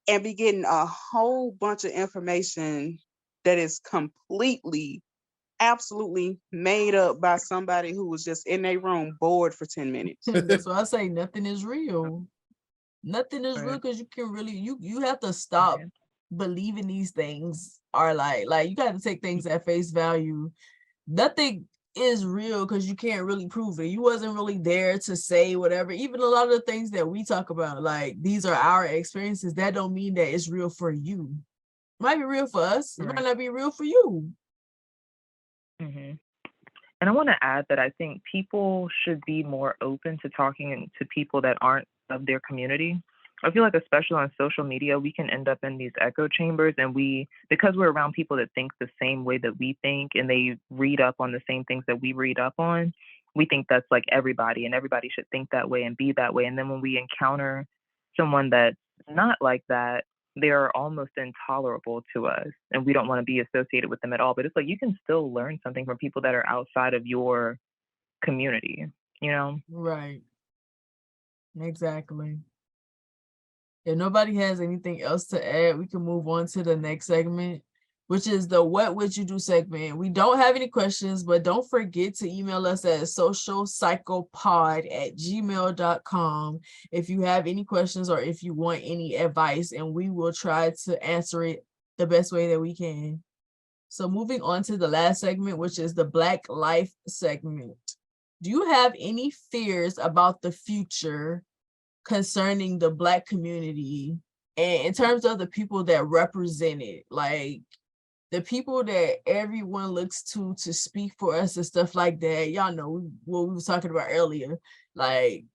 and be getting a whole bunch of information that is completely, absolutely made up by somebody who was just in their room bored for 10 minutes. That's why I say nothing is real. Nothing is real because you can really you have to stop believing these things are like you got to take things at face value. Nothing is real because you can't really prove it. You wasn't really there to say whatever. Even a lot of the things that we talk about, like these are our experiences, that don't mean that it's real for you. It might be real for us. It might not be real for you. And I want to add that I think people should be more open to talking to people that aren't of their community. I feel like, especially on social media, we can end up in these echo chambers, and because we're around people that think the same way that we think and they read up on the same things that we read up on, we think that's like everybody, and everybody should think that way and be that way. And then when we encounter someone that's not like that, they're almost intolerable to us, and we don't want to be associated with them at all. But it's like you can still learn something from people that are outside of your community, Right. Exactly. If nobody has anything else to add, we can move on to the next segment, which is the What Would You Do segment. We don't have any questions, but don't forget to email us at socialcyclepod@gmail.com if you have any questions or if you want any advice, and we will try to answer it the best way that we can. So moving on to the last segment, which is the Black Life segment. Do you have any fears about the future concerning the Black community, and in terms of the people that represent it, like the people that everyone looks to speak for us and stuff like that? Y'all know what we was talking about earlier, like,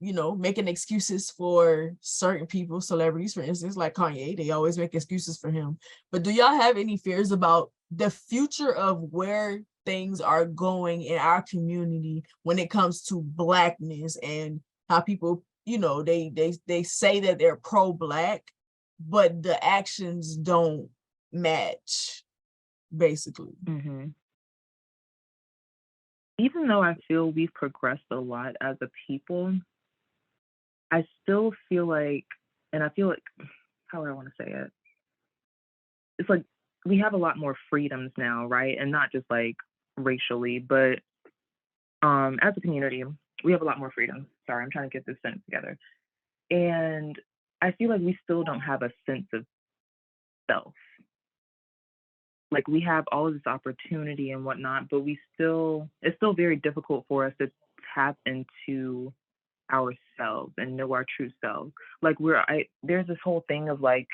making excuses for certain people, celebrities, for instance, like Kanye. They always make excuses for him. But do y'all have any fears about the future of where things are going in our community when it comes to Blackness, and how people, they say that they're pro-Black, but the actions don't match, basically? Even though I feel we've progressed a lot as a people, I still feel like, and I feel like, how do I want to say it? It's like we have a lot more freedoms now, right? And not just like racially, but as a community, we have a lot more freedom. Sorry, I'm trying to get this sentence together. And I feel like we still don't have a sense of self. Like, we have all of this opportunity and whatnot, but it's still very difficult for us to tap into ourselves and know our true selves. Like, there's this whole thing of like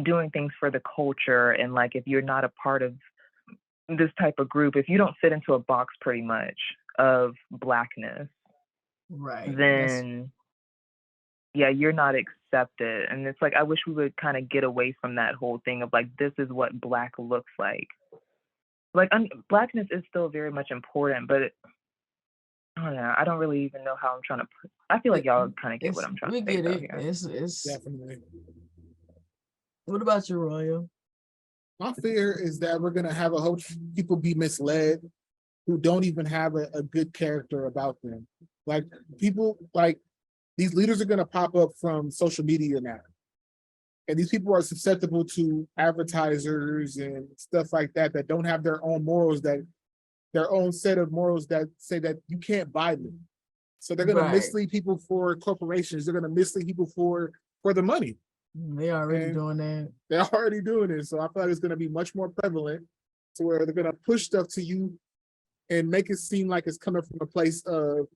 doing things for the culture, and like if you're not a part of this type of group, if you don't fit into a box pretty much of Blackness, right, then yeah, you're not accepted. And it's like, I wish we would kind of get away from that whole thing of like, this is what Black looks like. Like, Blackness is still very much important, but I don't know. I don't really even know how I'm trying to I feel like y'all kind of get what I'm trying to say. We get it. Here. It's Definitely. What about you, Royal? My fear is that we're gonna have a whole people be misled who don't even have a good character about them. Like, people, like, these leaders are gonna pop up from social media now. And these people are susceptible to advertisers and stuff like that that don't have their own morals, that their own set of morals that say that you can't buy them. So they're going to Right. mislead people for corporations. They're going to mislead people for the money. They already And doing that. they're already doing it. So I feel like it's going to be much more prevalent to where they're going to push stuff to you and make it seem like it's coming from a place of,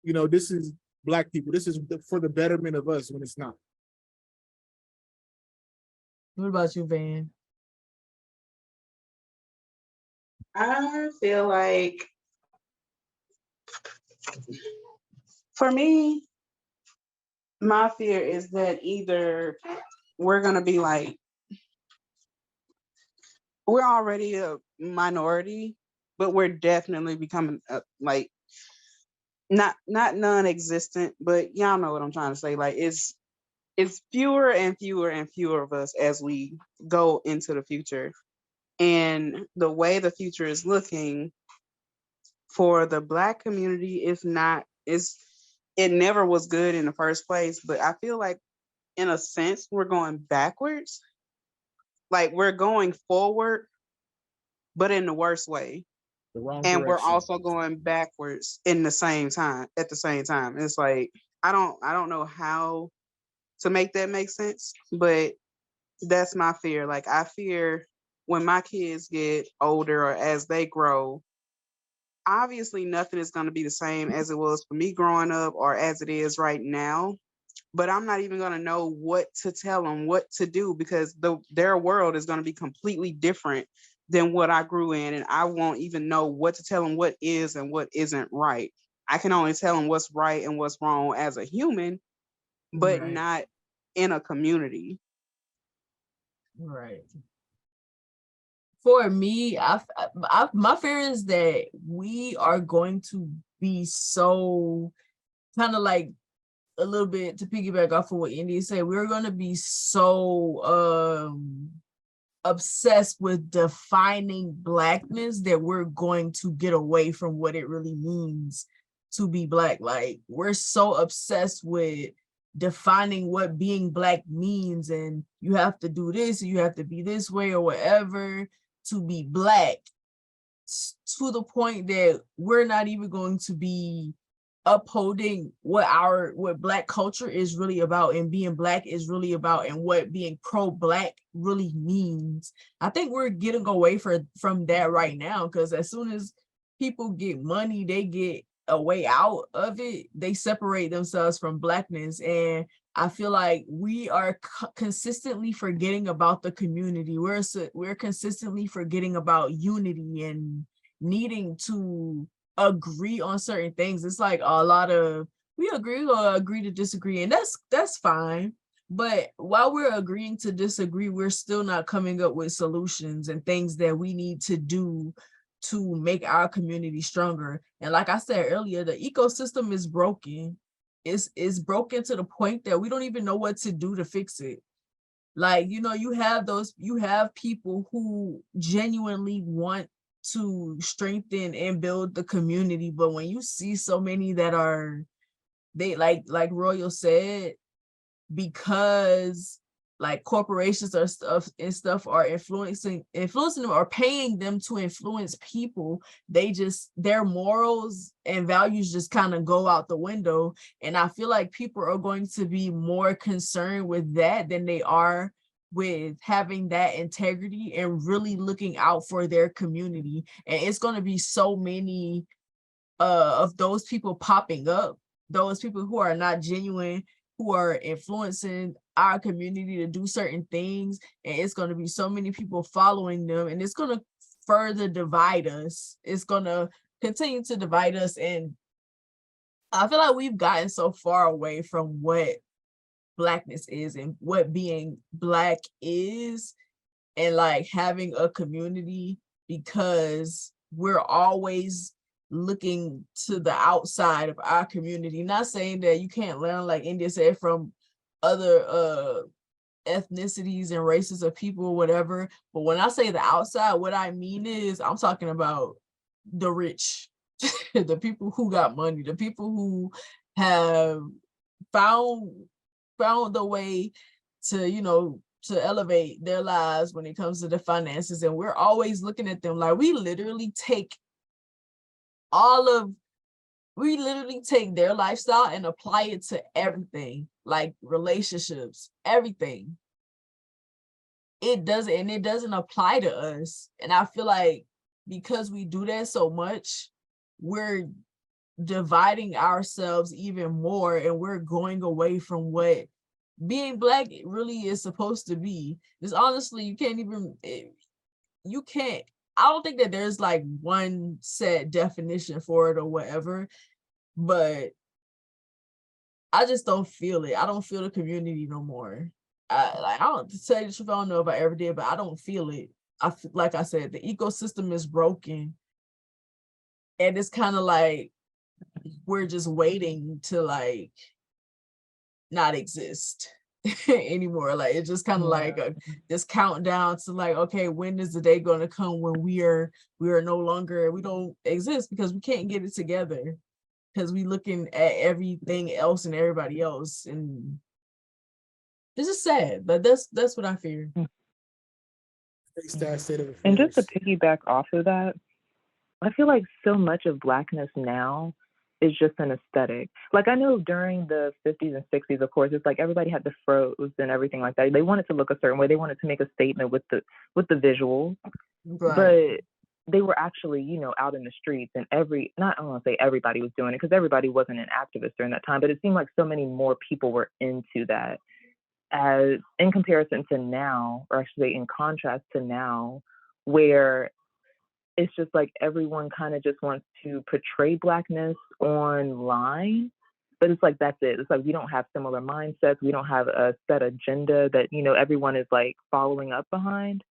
you know, this is Black people. This is for the betterment of us, when it's not. What about you, Van? I feel like for me, my fear is that either we're going to be like, we're already a minority, but we're definitely becoming like not non-existent, but y'all know what I'm trying to say. Like it's fewer and fewer and fewer of us as we go into the future. And the way the future is looking for the Black community is not, it never was good in the first place, but I feel like in a sense we're going backwards. Like we're going forward, but in the worst way. The wrong And we're direction. also going backwards in the same time, at the same time. It's like I don't know how to make that make sense, but that's my fear. Like I fear when my kids get older or as they grow, obviously nothing is going to be the same as it was for me growing up or as it is right now. But I'm not even going to know what to tell them, what to do, because their world is going to be completely different than what I grew in. And I won't even know what to tell them what is and what isn't right. I can only tell them what's right and what's wrong as a human, but Right. not in a community. Right. For me, my fear is that we are going to be so kind of like a little bit to piggyback off of what Endya said, we're going to be so obsessed with defining Blackness that we're going to get away from what it really means to be Black. Like we're so obsessed with defining what being Black means, and you have to do this, and you have to be this way or whatever to be Black, to the point that we're not even going to be upholding what Black culture is really about and being Black is really about and what being pro-Black really means. I think we're getting away from that right now, because as soon as people get money, they get a way out of it, they separate themselves from Blackness. And I feel like we are consistently forgetting about the community. We're consistently forgetting about unity and needing to agree on certain things. It's like a lot of we agree or agree to disagree, and that's fine. But while we're agreeing to disagree, we're still not coming up with solutions and things that we need to do to make our community stronger. And like I said earlier, the ecosystem is broken. It's broken to the point that we don't even know what to do to fix it. Like, you know, you have people who genuinely want to strengthen and build the community, but when you see so many that are, they like Royal said, because like corporations or stuff are influencing them or paying them to influence people, their morals and values just kind of go out the window. And I feel like people are going to be more concerned with that than they are with having that integrity and really looking out for their community. And it's going to be so many of those people popping up, those people who are not genuine, who are influencing our community to do certain things, and it's going to be so many people following them, and it's going to further divide us. It's going to continue to divide us, and I feel like we've gotten so far away from what Blackness is and what being Black is, and like having a community, because we're always looking to the outside of our community. Not saying that you can't learn, like Endya said, from other ethnicities and races of people or whatever, but when I say the outside, what I mean is I'm talking about the rich, the people who got money, the people who have found the way to, you know, to elevate their lives when it comes to the finances, and we're always looking at them like we literally take their lifestyle and apply it to everything, like relationships, everything. It doesn't apply to us. And I feel like because we do that so much, we're dividing ourselves even more, and we're going away from what being Black really is supposed to be. Because honestly, you can't, I don't think that there's like one set definition for it or whatever, but I just don't feel it. I don't feel the community no more. I don't, to tell you the truth, I don't know if I ever did, but I don't feel it. Like I said, the ecosystem is broken, and it's kind of like we're just waiting to like not exist anymore. Like it's just kind of like this countdown to like, okay, when is the day going to come when we don't exist because we can't get it together, because we looking at everything else and everybody else, and this is sad, but that's what I fear. And just to piggyback off of that, I feel like so much of Blackness now is just an aesthetic. Like I know during the 50s and 60s, of course, it's like everybody had the froze and everything like that. They wanted to look a certain way. They wanted to make a statement with the visuals, Right. but they were actually, out in the streets, and I don't want to say everybody was doing it because everybody wasn't an activist during that time, but it seemed like so many more people were into that, as in comparison to now, or actually in contrast to now, where it's just like everyone kind of just wants to portray Blackness online, but it's like that's it. It's like we don't have similar mindsets. We don't have a set agenda that everyone is like following up behind.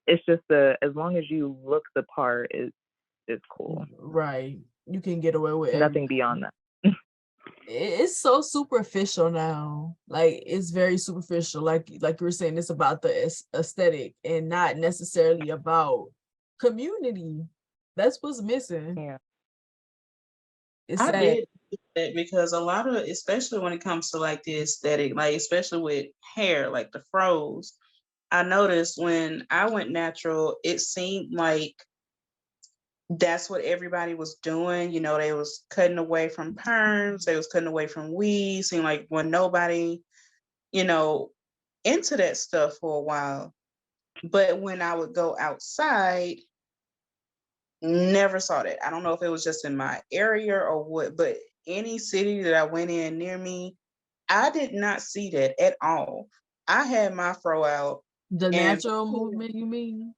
It's just as long as you look the part, it's cool. Right. You can get away with nothing beyond that. It's so superficial now. Like it's very superficial. Like you were saying, it's about the aesthetic and not necessarily about community. That's what's missing. Yeah. It's I sad. did that because a lot of, especially when it comes to like the aesthetic, like especially with hair, like the froze, I noticed when I went natural, it seemed like that's what everybody was doing. They was cutting away from perms, they was cutting away from weaves. Seemed like when nobody, into that stuff for a while. But when I would go outside, never saw that. I don't know if it was just in my area or what, but any city that I went in near me, I did not see that at all. I had my fro out. The natural movement, you mean?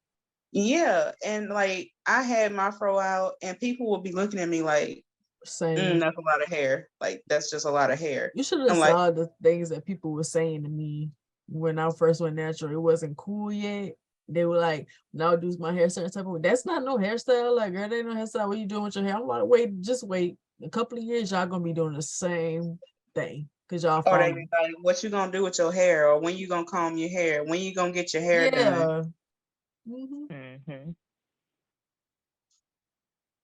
Yeah, and like I had my fro out, and people would be looking at me like, that's a lot of hair. Like that's just a lot of hair. You should have saw the things that people were saying to me when I first went natural. It wasn't cool yet. They were like, "Now do my hair certain type of way." That's not no hairstyle. Like, girl, that ain't no hairstyle. What you doing with your hair? I'm like, wait, just wait. A couple of years, y'all gonna be doing the same thing because y'all. Or they be like, "What you gonna do with your hair? Or when you gonna comb your hair? When you gonna get your hair done?" Mm-hmm.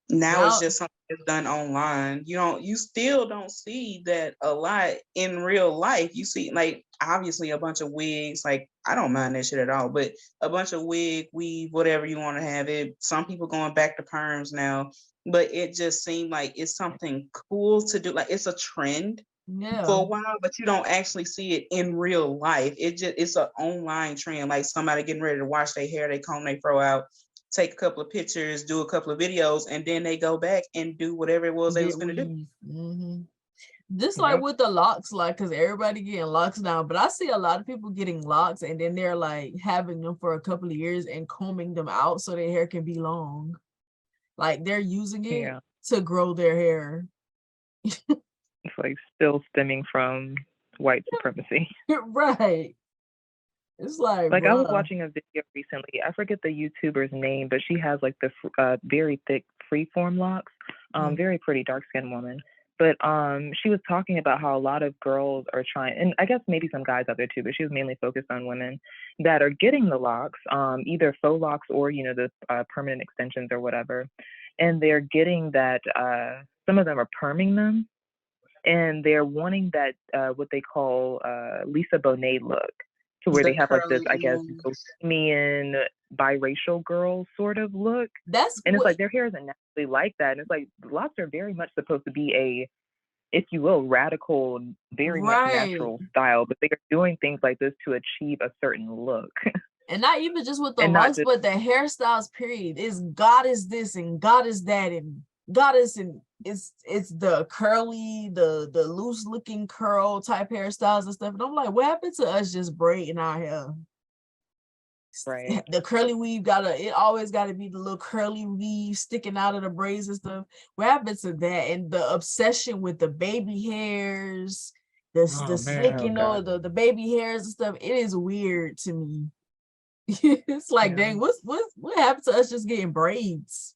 Now it's just something that's done online. You still don't see that a lot in real life. You see, like, obviously a bunch of wigs. Like, I don't mind that shit at all, but a bunch of wig, weave, whatever you want to have it. Some people going back to perms now, but it just seemed like it's something cool to do. Like, it's a trend for a while, but you don't actually see it in real life. It's an online trend. Like somebody getting ready to wash their hair, they comb their fro out, take a couple of pictures, do a couple of videos, and then they go back and do whatever it was they was going to do. Mm-hmm. Just like with the locks, like, because everybody getting locks now, but I see a lot of people getting locks and then they're like having them for a couple of years and combing them out so their hair can be long. Like they're using it to grow their hair. It's like still stemming from white supremacy. Right. It's like I was watching a video recently. I forget the YouTuber's name, but she has like the very thick freeform locks. Very pretty dark-skinned woman. But she was talking about how a lot of girls are trying, and I guess maybe some guys out there too, but she was mainly focused on women that are getting the locks, either faux locks or, the permanent extensions or whatever. And they're getting that, some of them are perming them, and they're wanting that, what they call Lisa Bonet look, to where The they have like this, curly I guess, one. bohemian biracial girl sort of look. That's And it's what like their hair isn't naturally like that. And it's like locks are very much supposed to be a, if you will, radical, very much right. natural style, but they are doing things like this to achieve a certain look. And not even just with the And not locks, just but the hairstyles, period. Is God is this and God is that and God is and it's the curly, the loose looking curl type hairstyles and stuff. And I'm like, what happened to us just braiding our hair? right. The curly weave it always gotta be the little curly weave sticking out of the braids and stuff. What happened to that? And the obsession with the baby hairs, the Oh man, snaking or the baby hairs and stuff. It is weird to me. It's like, Yeah. dang, what happened to us just getting braids?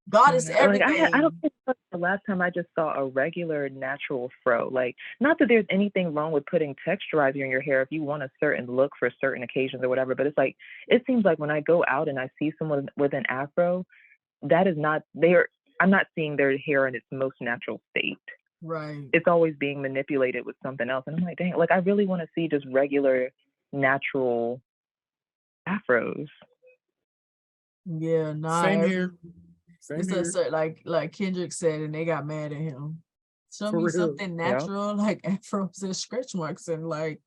God is Like everything. I don't think that's the last time I just saw a regular natural fro. Like, not that there's anything wrong with putting texturizer in your hair if you want a certain look for certain occasions or whatever, but it's like, it seems like when I go out and I see someone with an afro, that is not I'm not seeing their hair in its most natural state. Right. It's always being manipulated with something else. And I'm like, dang, like I really want to see just regular natural afros. Yeah, nah. same here. Same It's here. like Kendrick said, and they got mad at him. Show For me real. something Yep. natural, like afros and stretch marks, and like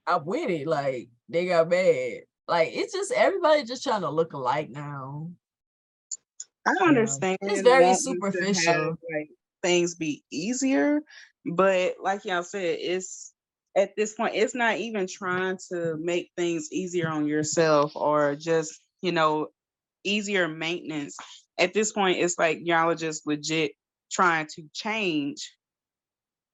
I'm with it. Like they got mad. Like it's just everybody just trying to look alike now. I Yeah. understand It's very wanting to superficial. have like things be easier, but like y'all said, it's at this point, it's not even trying to make things easier on yourself or just, easier maintenance. At this point, it's like y'all are just legit trying to change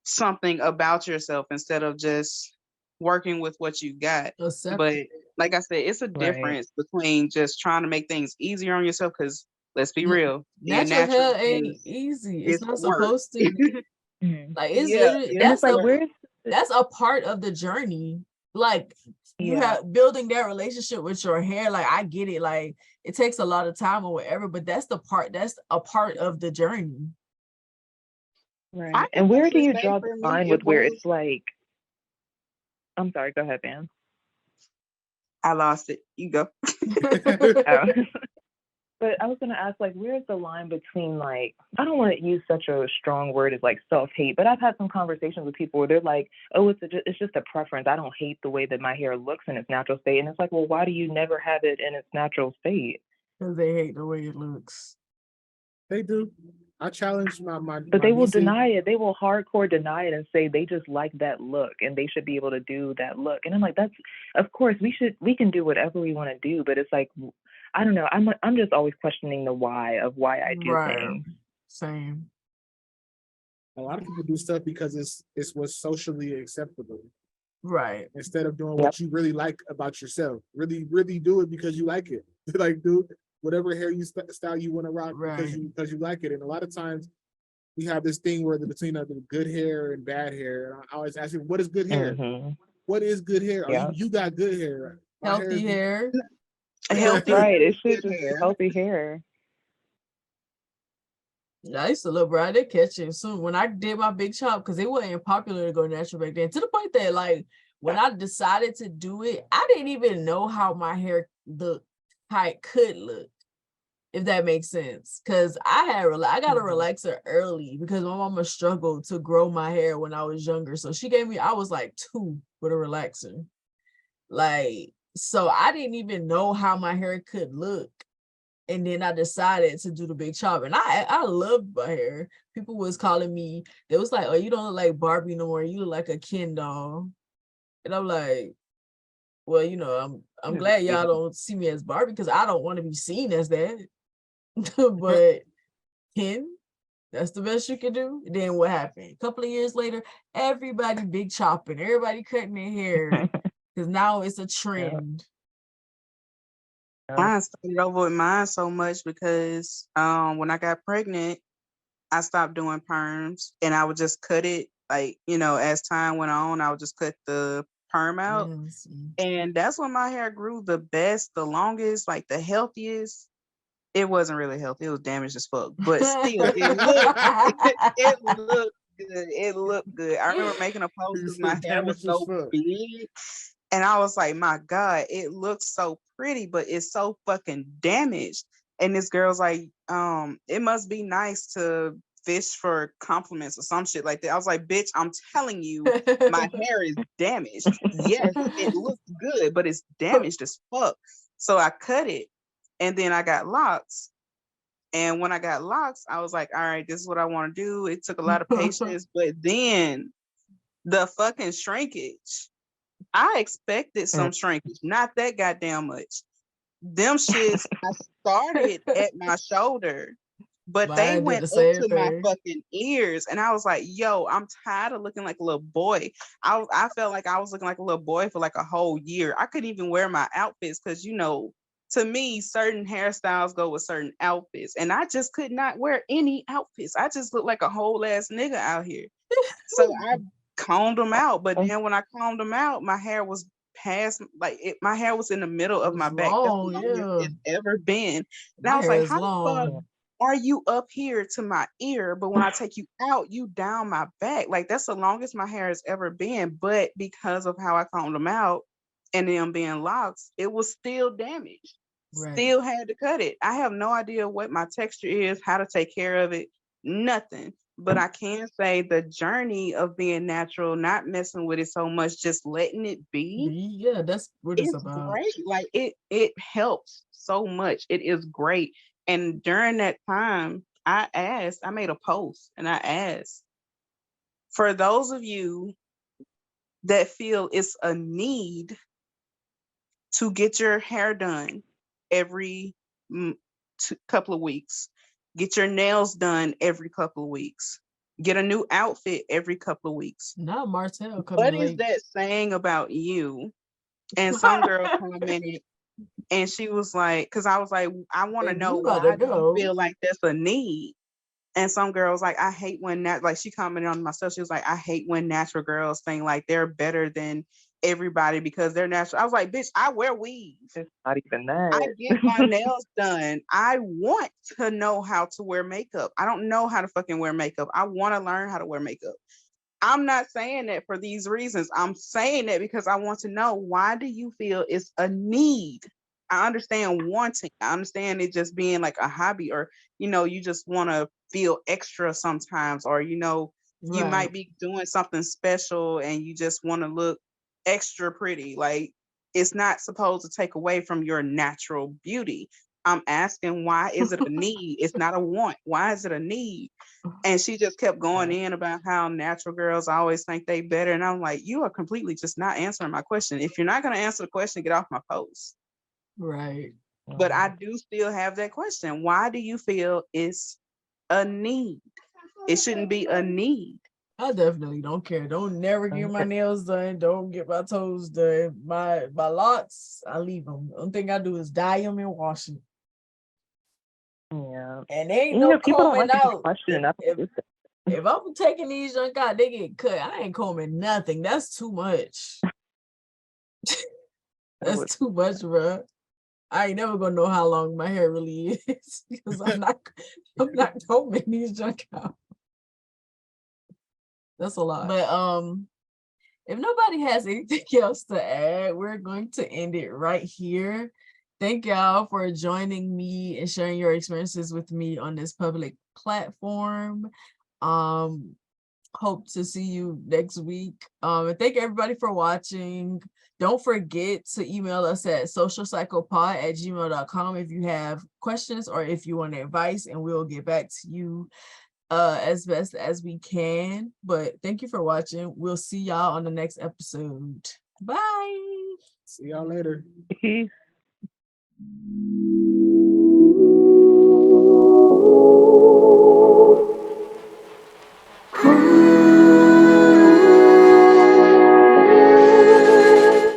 something about yourself instead of just working with what you got. Accept But it. like I said, it's a Right. difference between just trying to make things easier on yourself. Because let's be N- real, being Natural natural hair ain't is easy. It's it's not work. supposed to be. Mhm. Like it's Yeah, literally it's And it's like, work. that's a part of the journey. Like you yeah, have building that relationship with your hair. Like I get it. Like it takes a lot of time or whatever, but that's a part of the journey. right. I can And where do honestly you say draw for the me, line it with where was. it's like, I'm sorry, go ahead, Van. I lost it. You go. Oh. But I was gonna ask, like, where's the line between, like, I don't want to use such a strong word as like self-hate, but I've had some conversations with people where they're like, oh, it's just a preference. I don't hate the way that my hair looks in its natural state, and it's like, well, why do you never have it in its natural state? Because they hate the way it looks. They do. I challenge my But they will nieces. deny it. They will hardcore deny it and say they just like that look and they should be able to do that look. And I'm like, of course we can do whatever we want to do, but it's like, I don't know. I'm just always questioning the why of why I do Right. things. Same. A lot of people do stuff because it's what's socially acceptable Right. instead of doing Yep. what you really like about yourself. Really, really do it because you like it. Like do whatever hair style you want to rock because Right. you like it. And a lot of times we have this thing where between the good hair and bad hair. And I always ask you, what is good hair? Mm-hmm. What is good hair? Oh, Yeah. you got good hair. My Healthy hair. Healthy, Right. It should good just be hair. healthy hair. I used to look, bro. I did catch it soon when I did my big chop because it wasn't popular to go natural back then. To the point that, like, when I decided to do it, I didn't even know how my hair looked, how it could look, if that makes sense. Because I got a relaxer early because my mama struggled to grow my hair when I was younger. So she gave me, I was like 2 with a relaxer. Like, so I didn't even know how my hair could look. And then I decided to do the big chop. And I loved my hair. People was calling me, they was like, oh, you don't look like Barbie no more. You look like a Ken doll. And I'm like, well, I'm glad y'all don't see me as Barbie because I don't want to be seen as that. But Ken, that's the best you can do. Then what happened? A couple of years later, everybody big chopping, everybody cutting their hair because now it's a trend. I started over with mine so much because when I got pregnant, I stopped doing perms and I would just cut it like, as time went on, I would just cut the perm out. Yes. And that's when my hair grew the best, the longest, like the healthiest. It wasn't really healthy. It was damaged as fuck. But still, it looked good. It looked good. I remember making a post because my hair was Damaged as so fuck. big. And I was like, my God, it looks so pretty, but it's so fucking damaged. And this girl's like, it must be nice to fish for compliments or some shit like that. I was like, bitch, I'm telling you, my hair is damaged. Yes, it looks good, but it's damaged as fuck. So I cut it and then I got locks. And when I got locks, I was like, all right, this is what I want to do. It took a lot of patience, but then the fucking shrinkage. I expected some shrinkage, not that goddamn much. Them shits, I started at my shoulder, but they Mine did went the up same to my thing. fucking ears. And I was like, yo, I'm tired of looking like a little boy. I felt like I was looking like a little boy for like a whole year. I couldn't even wear my outfits because, you know, to me, certain hairstyles go with certain outfits. And I just could not wear any outfits. I just looked like a whole ass nigga out here. So I combed them out. But then when I combed them out, my hair was past, like my hair was in the middle It of my was back. That's the long, longest yeah. it's ever been. And I My was hair like, is how the fuck long. are you up here to my ear? But when I take you out, you down my back. Like that's the longest my hair has ever been. But because of how I combed them out and them being locks, it was still damaged. Right. Still had to cut it. I have no idea what my texture is, how to take care of it, nothing. But I can say the journey of being natural, not messing with it so much, just letting it be, Yeah, that's what it's it's about. great. Like it helps so much. It is great. And during that time, I made a post and I asked, for those of you that feel it's a need to get your hair done every couple of weeks, get your nails done every couple of weeks, get a new outfit every couple of weeks. Not Martell coming What is late. that saying about you? And some girl commented and she was like, because I was like, I want to Baby, know, you gotta why do you go. feel like that's a need? And some girls like, I hate when that, like she commented on my stuff. She was like, I hate when natural girls think like they're better than everybody because they're natural. I was like, bitch, I wear weave. It's not even I that. get my nails done. I want to know how to wear makeup. I don't know how to fucking wear makeup. I want to learn how to wear makeup. I'm not saying that for these reasons. I'm saying that because I want to know, why do you feel it's a need? I understand wanting. I understand it just being like a hobby, or you just want to feel extra sometimes, or you Right. might be doing something special and you just want to look extra pretty. Like, it's not supposed to take away from your natural beauty. I'm asking, why is it a need? It's not a want. Why is it a need? And she just kept going in about how natural girls always think they better. And I'm like, you are completely just not answering my question. If you're not going to answer the question, get off my post. Right. But I do still have that question. Why do you feel it's a need? It shouldn't be a need. I definitely don't care. Don't never get my nails done. Don't get my toes done. My locks, I leave them. The only thing I do is dye them and wash them. Yeah. And ain't You no know, people don't combing like to be out. questioned. That's If I'm taking these junk out, they get cut. I ain't combing nothing. That's too much. That's too much, bro. I ain't never gonna know how long my hair really is because I'm not combing these junk out. That's a lot. But if nobody has anything else to add, we're going to end it right here. Thank y'all for joining me and sharing your experiences with me on this public platform. Hope to see you next week. And thank everybody for watching. Don't forget to email us at socialcyclepod@gmail.com if you have questions or if you want advice, and we'll get back to you as best as we can. But thank you for watching. We'll see y'all on the next episode. Bye. See y'all later. Peace.